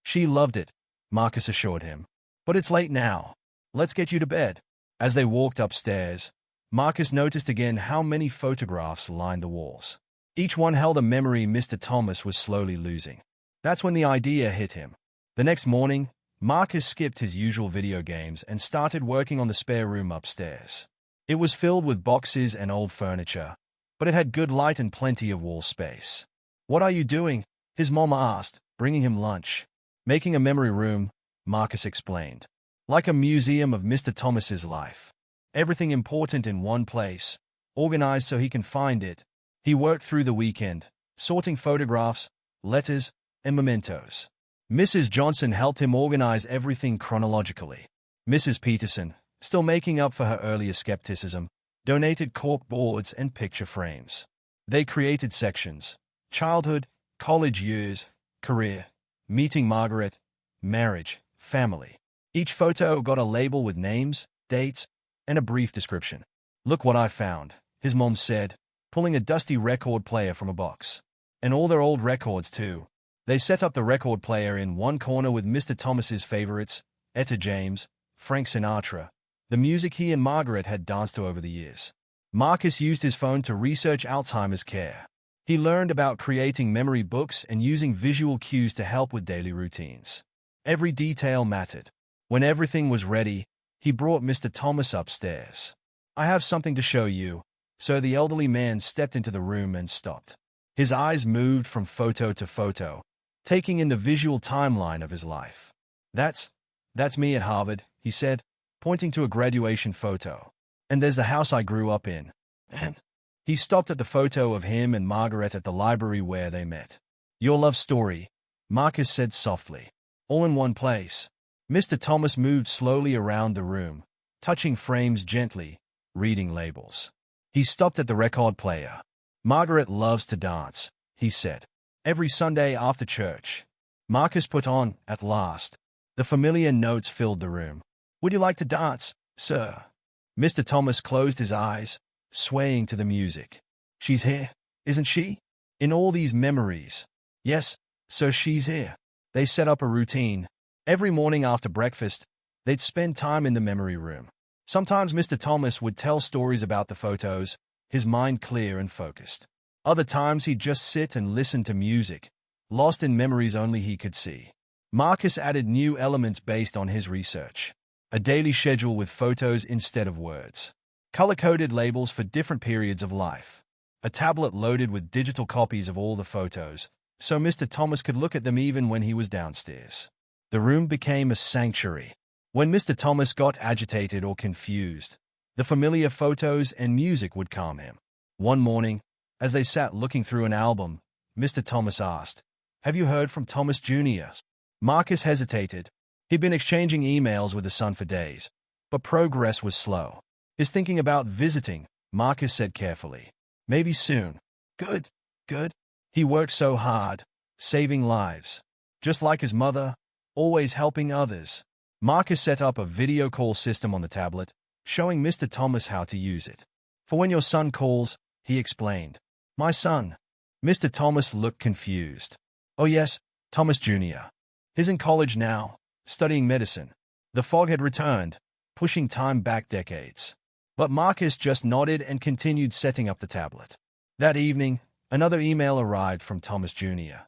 "She loved it," Marcus assured him. "But it's late now. Let's get you to bed." As they walked upstairs, Marcus noticed again how many photographs lined the walls. Each one held a memory Mr. Thomas was slowly losing. That's when the idea hit him. The next morning, Marcus skipped his usual video games and started working on the spare room upstairs. It was filled with boxes and old furniture, but it had good light and plenty of wall space. "What are you doing?" his mom asked, bringing him lunch. "Making a memory room," Marcus explained. "Like a museum of Mr. Thomas's life. Everything important in one place, organized so he can find it." He worked through the weekend, sorting photographs, letters, and mementos. Mrs. Johnson helped him organize everything chronologically. Mrs. Peterson, still making up for her earlier skepticism, donated cork boards and picture frames. They created sections: childhood, college years, career, meeting Margaret, marriage, family. Each photo got a label with names, dates, and a brief description. "Look what I found," his mom said, pulling a dusty record player from a box. "And all their old records, too." They set up the record player in one corner with Mr. Thomas's favorites, Etta James, Frank Sinatra, the music he and Margaret had danced to over the years. Marcus used his phone to research Alzheimer's care. He learned about creating memory books and using visual cues to help with daily routines. Every detail mattered. When everything was ready, he brought Mr. Thomas upstairs. "I have something to show you." So the elderly man stepped into the room and stopped. His eyes moved from photo to photo, taking in the visual timeline of his life. That's me at Harvard," he said, pointing to a graduation photo. "And there's the house I grew up in." And he stopped at the photo of him and Margaret at the library where they met. "Your love story," Marcus said softly. "All in one place." Mr. Thomas moved slowly around the room, touching frames gently, reading labels. He stopped at the record player. "Margaret loves to dance," he said. "Every Sunday after church." Marcus put on, at last. The familiar notes filled the room. "Would you like to dance, sir?" Mr. Thomas closed his eyes, swaying to the music. "She's here, isn't she? In all these memories." "Yes, sir, she's here." They set up a routine. Every morning after breakfast, they'd spend time in the memory room. Sometimes Mr. Thomas would tell stories about the photos, his mind clear and focused. Other times he'd just sit and listen to music, lost in memories only he could see. Marcus added new elements based on his research. A daily schedule with photos instead of words. Color-coded labels for different periods of life. A tablet loaded with digital copies of all the photos, so Mr. Thomas could look at them even when he was downstairs. The room became a sanctuary. When Mr. Thomas got agitated or confused, the familiar photos and music would calm him. One morning, as they sat looking through an album, Mr. Thomas asked, "Have you heard from Thomas Jr.?" Marcus hesitated. He'd been exchanging emails with the son for days, but progress was slow. "Is thinking about visiting," Marcus said carefully. "Maybe soon." Good. He worked so hard, saving lives. Just like his mother, always helping others. Marcus set up a video call system on the tablet, showing Mr. Thomas how to use it. "For when your son calls," he explained. "My son." Mr. Thomas looked confused. "Oh yes, Thomas Jr. He's in college now, studying medicine." The fog had returned, pushing time back decades. But Marcus just nodded and continued setting up the tablet. That evening, another email arrived from Thomas Jr.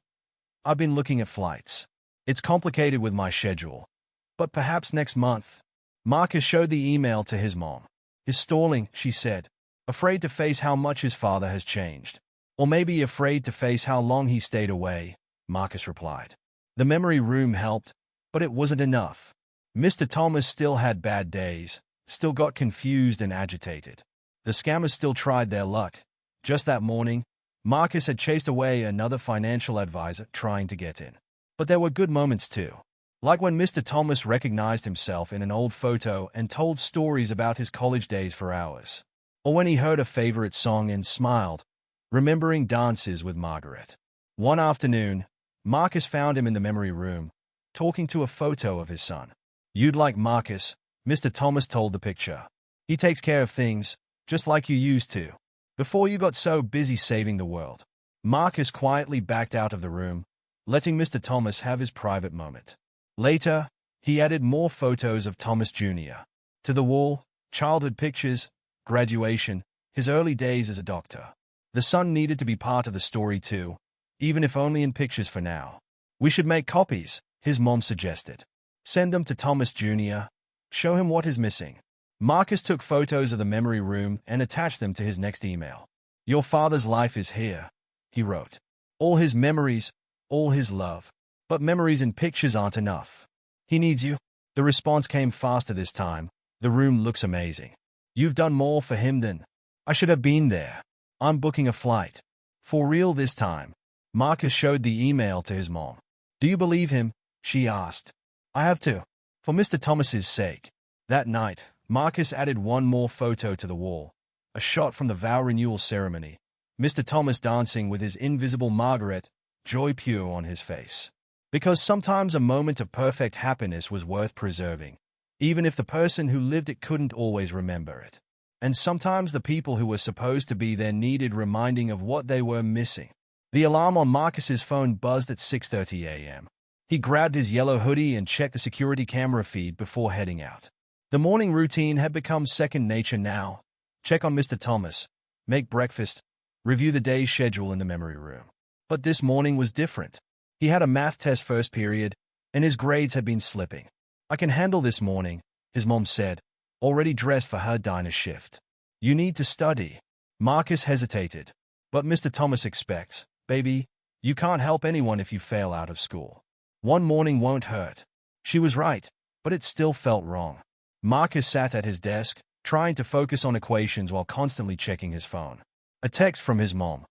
"I've been looking at flights. It's complicated with my schedule, but perhaps next month." Marcus showed the email to his mom. "Is stalling," she said, "afraid to face how much his father has changed. Or maybe afraid to face how long he stayed away," Marcus replied. The memory room helped, but it wasn't enough. Mr. Thomas still had bad days, still got confused and agitated. The scammers still tried their luck. Just that morning, Marcus had chased away another financial advisor trying to get in. But there were good moments too. Like when Mr. Thomas recognized himself in an old photo and told stories about his college days for hours. Or when he heard a favorite song and smiled, remembering dances with Margaret. One afternoon, Marcus found him in the memory room, talking to a photo of his son. "You'd like Marcus," Mr. Thomas told the picture. "He takes care of things, just like you used to, before you got so busy saving the world." Marcus quietly backed out of the room, letting Mr. Thomas have his private moment. Later, he added more photos of Thomas Jr. to the wall, childhood pictures, graduation, his early days as a doctor. The son needed to be part of the story too, even if only in pictures for now. "We should make copies," his mom suggested. "Send them to Thomas Jr., show him what is missing." Marcus took photos of the memory room and attached them to his next email. "Your father's life is here," he wrote. "All his memories, all his love. But memories and pictures aren't enough. He needs you." The response came faster this time. "The room looks amazing. You've done more for him than I should have been there. I'm booking a flight." For real this time. Marcus showed the email to his mom. "Do you believe him?" she asked. "I have to, for Mr. Thomas's sake." That night, Marcus added one more photo to the wall, a shot from the vow renewal ceremony. Mr. Thomas dancing with his invisible Margaret, joy pure on his face. Because sometimes a moment of perfect happiness was worth preserving, even if the person who lived it couldn't always remember it. And sometimes the people who were supposed to be there needed reminding of what they were missing. The alarm on Marcus's phone buzzed at 6:30 a.m. He grabbed his yellow hoodie and checked the security camera feed before heading out. The morning routine had become second nature now. Check on Mr. Thomas, make breakfast, review the day's schedule in the memory room. But this morning was different. He had a math test first period, and his grades had been slipping. "I can handle this morning," his mom said, already dressed for her diner shift. "You need to study." Marcus hesitated. "But Mr. Thomas expects, baby, you can't help anyone if you fail out of school. One morning won't hurt." She was right, but it still felt wrong. Marcus sat at his desk, trying to focus on equations while constantly checking his phone. A text from his mom,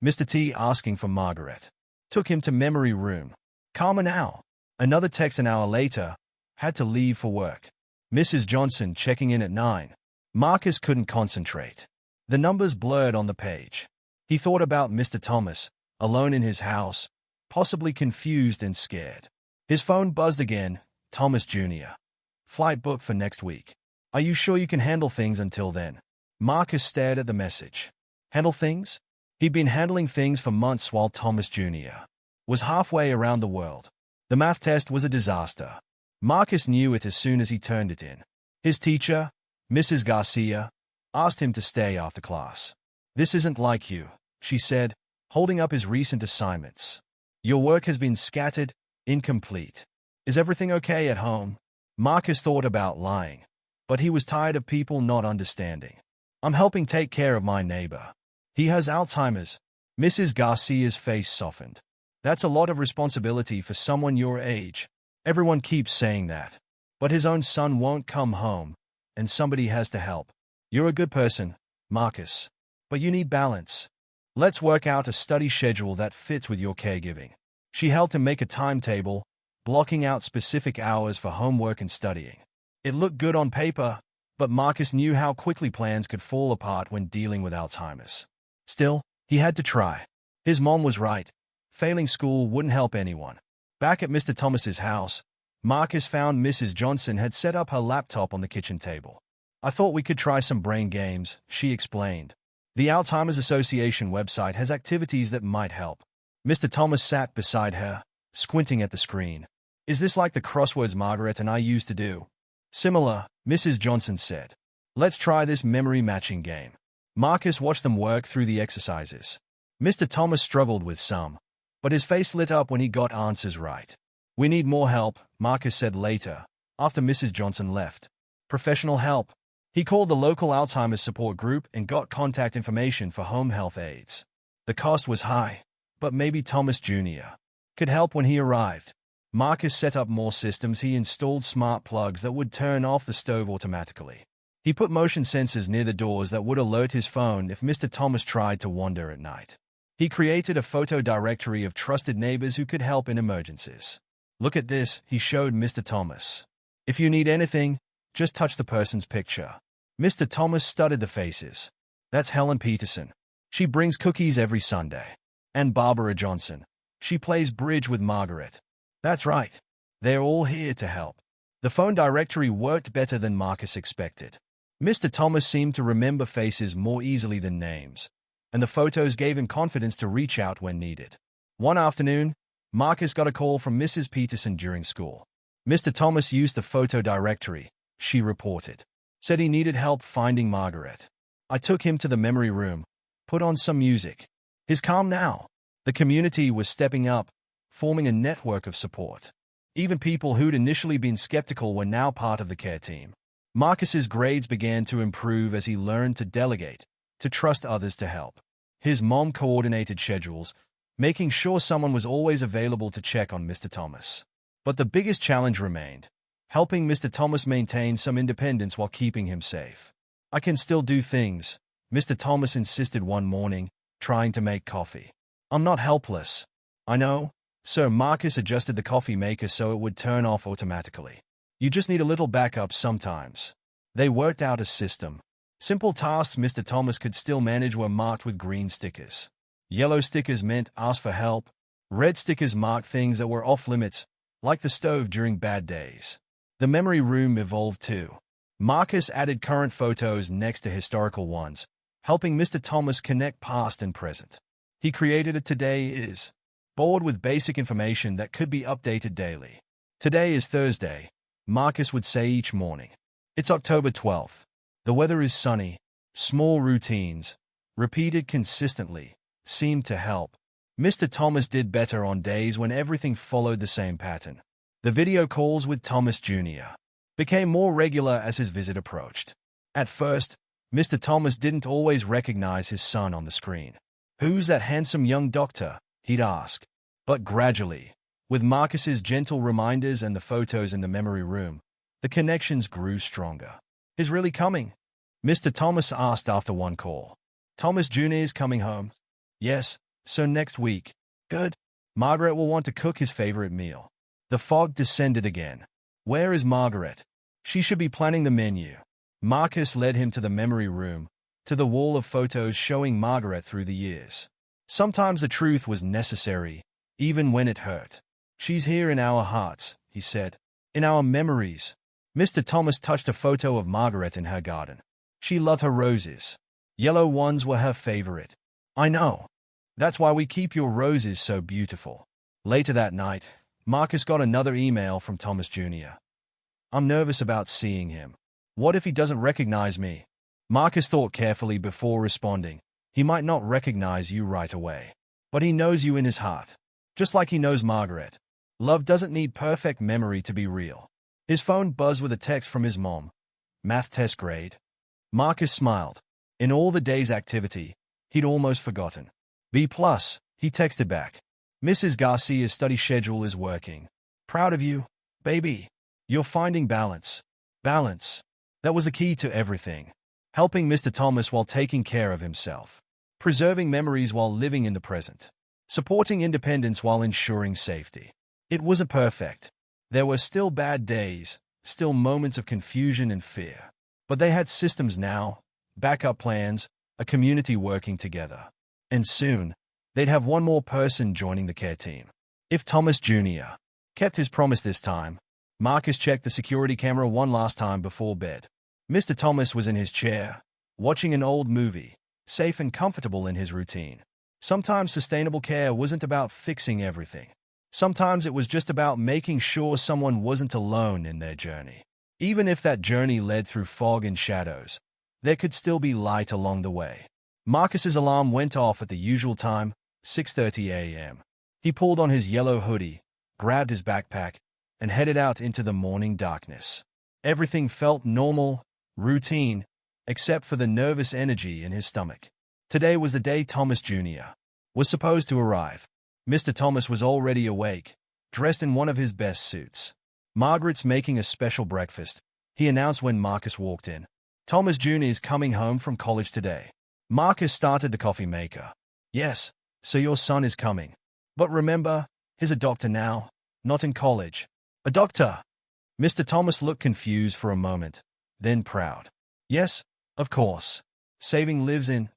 Mr. T asking for Margaret, took him to memory room. "Calmer now." Another text an hour later, "Had to leave for work." Mrs. Johnson checking in at 9. Marcus couldn't concentrate. The numbers blurred on the page. He thought about Mr. Thomas, alone in his house, possibly confused and scared. His phone buzzed again. "Thomas Jr. Flight booked for next week. Are you sure you can handle things until then?" Marcus stared at the message. Handle things? He'd been handling things for months while Thomas Jr. was halfway around the world. The math test was a disaster. Marcus knew it as soon as he turned it in. His teacher, Mrs. Garcia, asked him to stay after class. "This isn't like you," she said, holding up his recent assignments. "Your work has been scattered, incomplete. Is everything okay at home?" Marcus thought about lying, but he was tired of people not understanding. "I'm helping take care of my neighbor. He has Alzheimer's." Mrs. Garcia's face softened. "That's a lot of responsibility for someone your age. Everyone keeps saying that. But his own son won't come home, and somebody has to help. You're a good person, Marcus. But you need balance. Let's work out a study schedule that fits with your caregiving." She helped him make a timetable, blocking out specific hours for homework and studying. It looked good on paper, but Marcus knew how quickly plans could fall apart when dealing with Alzheimer's. Still, he had to try. His mom was right. Failing school wouldn't help anyone. Back at Mr. Thomas's house, Marcus found Mrs. Johnson had set up her laptop on the kitchen table. "I thought we could try some brain games," she explained. "The Alzheimer's Association website has activities that might help." Mr. Thomas sat beside her, squinting at the screen. "Is this like the crosswords Margaret and I used to do?" "Similar," Mrs. Johnson said. "Let's try this memory matching game." Marcus watched them work through the exercises. Mr. Thomas struggled with some, but his face lit up when he got answers right. "We need more help," Marcus said later, after Mrs. Johnson left. "Professional help." He called the local Alzheimer's support group and got contact information for home health aides. The cost was high, but maybe Thomas Jr. could help when he arrived. Marcus set up more systems. He installed smart plugs that would turn off the stove automatically. He put motion sensors near the doors that would alert his phone if Mr. Thomas tried to wander at night. He created a photo directory of trusted neighbors who could help in emergencies. Look at this, he showed Mr. Thomas. If you need anything, just touch the person's picture. Mr. Thomas studied the faces. That's Helen Peterson. She brings cookies every Sunday. And Barbara Johnson. She plays bridge with Margaret. That's right. They're all here to help. The phone directory worked better than Marcus expected. Mr. Thomas seemed to remember faces more easily than names, and the photos gave him confidence to reach out when needed. One afternoon, Marcus got a call from Mrs. Peterson during school. Mr. Thomas used the photo directory, she reported. Said he needed help finding Margaret. I took him to the memory room, put on some music. He's calm now. The community was stepping up, forming a network of support. Even people who'd initially been skeptical were now part of the care team. Marcus's grades began to improve as he learned to delegate, to trust others to help. His mom coordinated schedules, making sure someone was always available to check on Mr. Thomas. But the biggest challenge remained, helping Mr. Thomas maintain some independence while keeping him safe. I can still do things, Mr. Thomas insisted one morning, trying to make coffee. I'm not helpless. I know. So Marcus adjusted the coffee maker so it would turn off automatically. You just need a little backup sometimes. They worked out a system. Simple tasks Mr. Thomas could still manage were marked with green stickers. Yellow stickers meant ask for help. Red stickers marked things that were off limits, like the stove during bad days. The memory room evolved too. Marcus added current photos next to historical ones, helping Mr. Thomas connect past and present. He created a Today Is board with basic information that could be updated daily. Today is Thursday, Marcus would say each morning. It's October 12th. The weather is sunny. Small routines, repeated consistently, seemed to help. Mr. Thomas did better on days when everything followed the same pattern. The video calls with Thomas Jr. became more regular as his visit approached. At first, Mr. Thomas didn't always recognize his son on the screen. Who's that handsome young doctor? He'd ask. But gradually, with Marcus's gentle reminders and the photos in the memory room, the connections grew stronger. Is really coming? Mr. Thomas asked after one call. Thomas Jr. is coming home. Yes, so next week. Good. Margaret will want to cook his favorite meal. The fog descended again. Where is Margaret? She should be planning the menu. Marcus led him to the memory room, to the wall of photos showing Margaret through the years. Sometimes the truth was necessary, even when it hurt. She's here in our hearts, he said. In our memories. Mr. Thomas touched a photo of Margaret in her garden. She loved her roses. Yellow ones were her favorite. I know. That's why we keep your roses so beautiful. Later that night, Marcus got another email from Thomas Jr. I'm nervous about seeing him. What if he doesn't recognize me? Marcus thought carefully before responding. He might not recognize you right away, but he knows you in his heart, just like he knows Margaret. Love doesn't need perfect memory to be real. His phone buzzed with a text from his mom. Math test grade. Marcus smiled. In all the day's activity, he'd almost forgotten. B+, he texted back. Mrs. Garcia's study schedule is working. Proud of you, baby. You're finding balance. Balance. That was the key to everything. Helping Mr. Thomas while taking care of himself. Preserving memories while living in the present. Supporting independence while ensuring safety. It wasn't perfect. There were still bad days, still moments of confusion and fear. But they had systems now, backup plans, a community working together. And soon, they'd have one more person joining the care team. If Thomas Jr. kept his promise this time, Marcus checked the security camera one last time before bed. Mr. Thomas was in his chair, watching an old movie, safe and comfortable in his routine. Sometimes sustainable care wasn't about fixing everything. Sometimes it was just about making sure someone wasn't alone in their journey. Even if that journey led through fog and shadows, there could still be light along the way. Marcus's alarm went off at the usual time, 6:30 a.m. He pulled on his yellow hoodie, grabbed his backpack, and headed out into the morning darkness. Everything felt normal, routine, except for the nervous energy in his stomach. Today was the day Thomas Jr. was supposed to arrive. Mr. Thomas was already awake, dressed in one of his best suits. Margaret's making a special breakfast, he announced when Marcus walked in. Thomas Jr. is coming home from college today. Marcus started the coffee maker. Yes, so your son is coming. But remember, he's a doctor now. Not in college. A doctor. Mr. Thomas looked confused for a moment, then proud. Yes, of course. Saving lives in...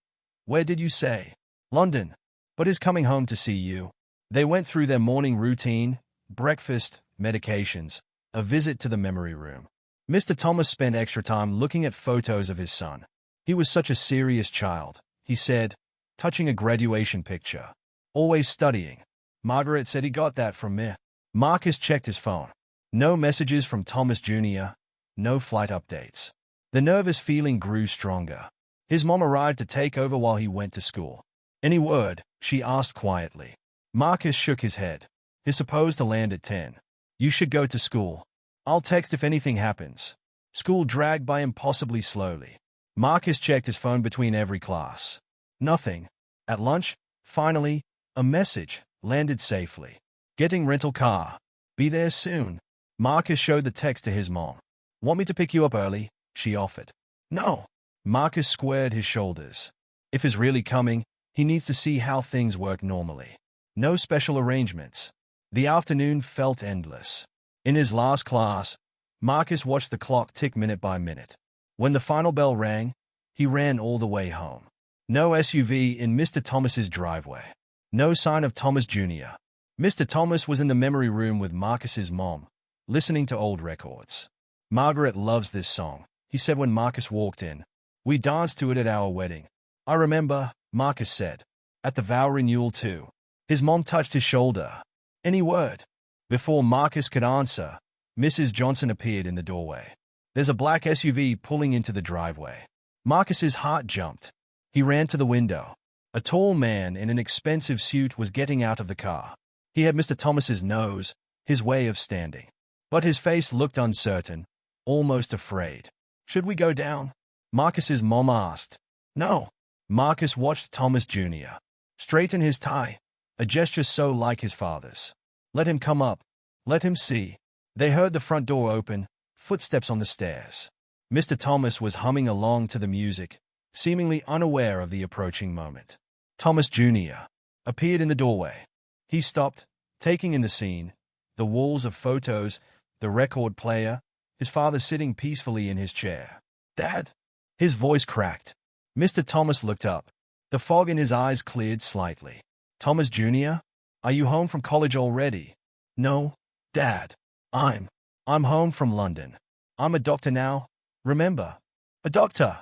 Where did you say? London. But is coming home to see you. They went through their morning routine, breakfast, medications, a visit to the memory room. Mr. Thomas spent extra time looking at photos of his son. He was such a serious child, he said, touching a graduation picture. Always studying. Margaret said he got that from me. Marcus checked his phone. No messages from Thomas Jr., no flight updates. The nervous feeling grew stronger. His mom arrived to take over while he went to school. Any word? She asked quietly. Marcus shook his head. He's supposed to land at 10. You should go to school. I'll text if anything happens. School dragged by impossibly slowly. Marcus checked his phone between every class. Nothing. At lunch, finally, a message landed safely. Getting rental car. Be there soon. Marcus showed the text to his mom. Want me to pick you up early? She offered. No. Marcus squared his shoulders. If he's really coming, he needs to see how things work normally. No special arrangements. The afternoon felt endless. In his last class, Marcus watched the clock tick minute by minute. When the final bell rang, he ran all the way home. No SUV in Mr. Thomas's driveway. No sign of Thomas Jr. Mr. Thomas was in the memory room with Marcus's mom, listening to old records. Margaret loves this song, he said when Marcus walked in. We danced to it at our wedding. I remember, Marcus said. At the vow renewal too. His mom touched his shoulder. Any word? Before Marcus could answer, Mrs. Johnson appeared in the doorway. There's a black SUV pulling into the driveway. Marcus's heart jumped. He ran to the window. A tall man in an expensive suit was getting out of the car. He had Mr. Thomas's nose, his way of standing. But his face looked uncertain, almost afraid. Should we go down? Marcus's mom asked. No. Marcus watched Thomas Jr. straighten his tie, a gesture so like his father's. Let him come up. Let him see. They heard the front door open, footsteps on the stairs. Mr. Thomas was humming along to the music, seemingly unaware of the approaching moment. Thomas Jr. appeared in the doorway. He stopped, taking in the scene, the walls of photos, the record player, his father sitting peacefully in his chair. Dad? His voice cracked. Mr. Thomas looked up. The fog in his eyes cleared slightly. Thomas Jr., are you home from college already? No, Dad. I'm home from London. I'm a doctor now. Remember? A doctor.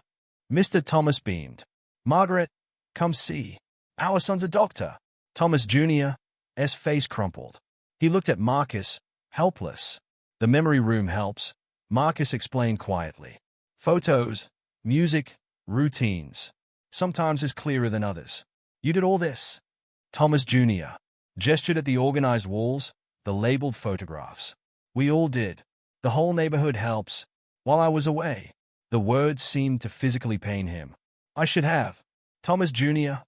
Mr. Thomas beamed. Margaret, come see. Our son's a doctor. Thomas Jr.'s face crumpled. He looked at Marcus, helpless. The memory room helps, Marcus explained quietly. Photos, music, routines. Sometimes is clearer than others. You did all this? Thomas Jr. gestured at the organized walls, the labeled photographs. We all did. The whole neighborhood helps. While I was away, the words seemed to physically pain him. I should have. Thomas Jr.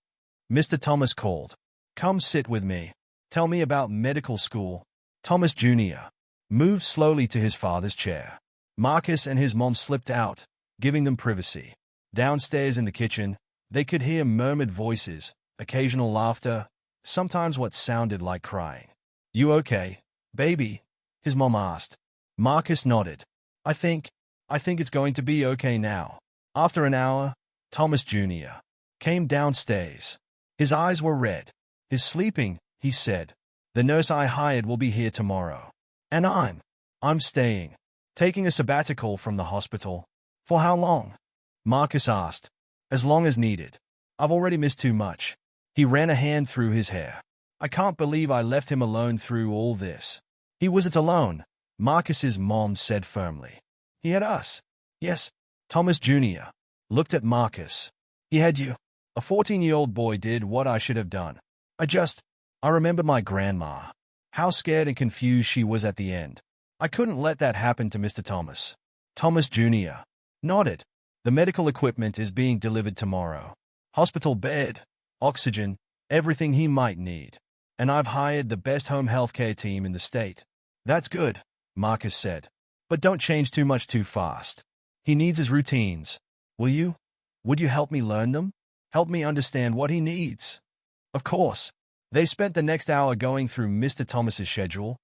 Mr. Thomas called. Come sit with me. Tell me about medical school. Thomas Jr. moved slowly to his father's chair. Marcus and his mom slipped out, giving them privacy. Downstairs in the kitchen, they could hear murmured voices, occasional laughter, sometimes what sounded like crying. You okay, baby? His mom asked. Marcus nodded. I think it's going to be okay now. After an hour, Thomas Jr. came downstairs. His eyes were red. He's sleeping, he said. The nurse I hired will be here tomorrow. And I'm staying. Taking a sabbatical from the hospital. For how long? Marcus asked. As long as needed. I've already missed too much. He ran a hand through his hair. I can't believe I left him alone through all this. He wasn't alone, Marcus's mom said firmly. He had us. Yes, Thomas Jr. looked at Marcus. He had you. A 14-year-old boy did what I should have done. I remember my grandma. How scared and confused she was at the end. I couldn't let that happen to Mr. Thomas. Thomas Jr. nodded. The medical equipment is being delivered tomorrow. Hospital bed, oxygen, everything he might need. And I've hired the best home healthcare team in the state. That's good, Marcus said. But don't change too much too fast. He needs his routines. Would you help me learn them? Help me understand what he needs? Of course. They spent the next hour going through Mr. Thomas's schedule,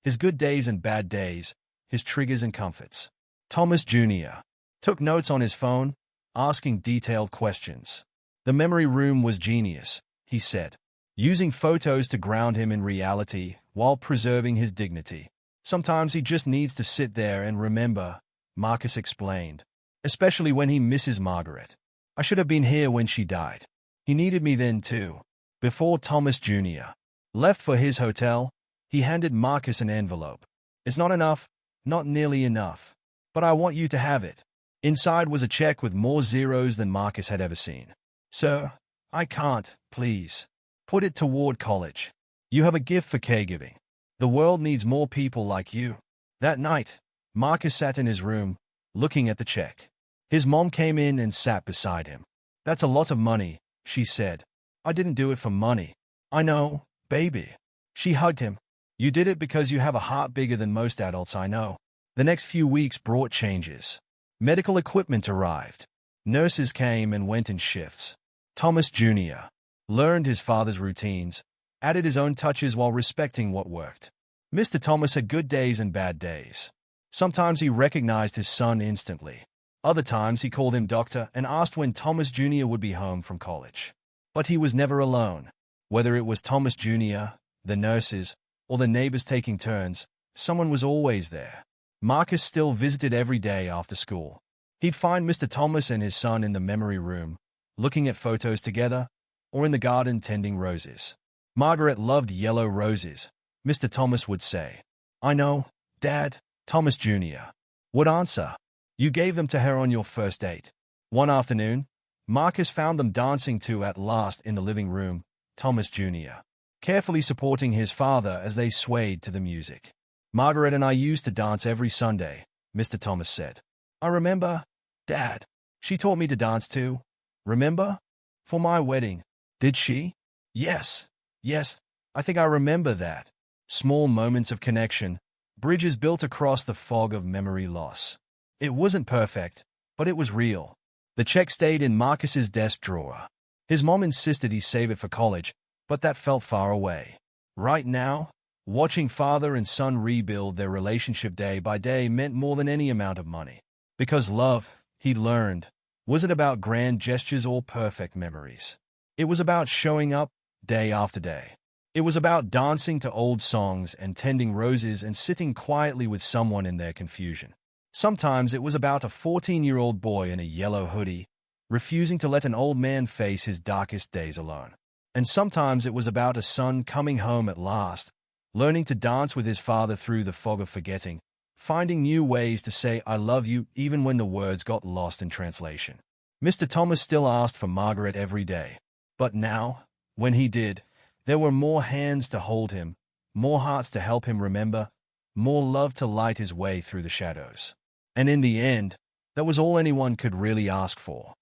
his good days and bad days, his triggers and comforts. Thomas Jr. took notes on his phone, asking detailed questions. The memory room was genius, he said, using photos to ground him in reality while preserving his dignity. Sometimes he just needs to sit there and remember, Marcus explained, especially when he misses Margaret. I should have been here when she died. He needed me then too. Before Thomas Jr. left for his hotel, he handed Marcus an envelope. It's not enough, not nearly enough, but I want you to have it. Inside was a check with more zeros than Marcus had ever seen. Sir, I can't, please. Put it toward college. You have a gift for caregiving. The world needs more people like you. That night, Marcus sat in his room, looking at the check. His mom came in and sat beside him. That's a lot of money, she said. I didn't do it for money. I know, baby. She hugged him. You did it because you have a heart bigger than most adults I know. The next few weeks brought changes. Medical equipment arrived. Nurses came and went in shifts. Thomas Jr. learned his father's routines, added his own touches while respecting what worked. Mr. Thomas had good days and bad days. Sometimes he recognized his son instantly. Other times he called him doctor and asked when Thomas Jr. would be home from college. But he was never alone. Whether it was Thomas Jr., the nurses, or the neighbors taking turns, someone was always there. Marcus still visited every day after school. He'd find Mr. Thomas and his son in the memory room, looking at photos together, or in the garden tending roses. Margaret loved yellow roses, Mr. Thomas would say. I know, Dad, Thomas Jr. would answer. You gave them to her on your first date. One afternoon, Marcus found them dancing to At Last in the living room, Thomas Jr. carefully supporting his father as they swayed to the music. Margaret and I used to dance every Sunday, Mr. Thomas said. I remember, Dad. She taught me to dance too. Remember? For my wedding. Did she? Yes. Yes, I think I remember that. Small moments of connection, bridges built across the fog of memory loss. It wasn't perfect, but it was real. The check stayed in Marcus's desk drawer. His mom insisted he save it for college, but that felt far away. Right now, watching father and son rebuild their relationship day by day meant more than any amount of money. Because love, he learned, wasn't about grand gestures or perfect memories. It was about showing up day after day. It was about dancing to old songs and tending roses and sitting quietly with someone in their confusion. Sometimes it was about a 14-year-old boy in a yellow hoodie, refusing to let an old man face his darkest days alone. And sometimes it was about a son coming home at last, learning to dance with his father through the fog of forgetting, finding new ways to say I love you even when the words got lost in translation. Mr. Thomas still asked for Margaret every day. But now, when he did, there were more hands to hold him, more hearts to help him remember, more love to light his way through the shadows. And in the end, that was all anyone could really ask for.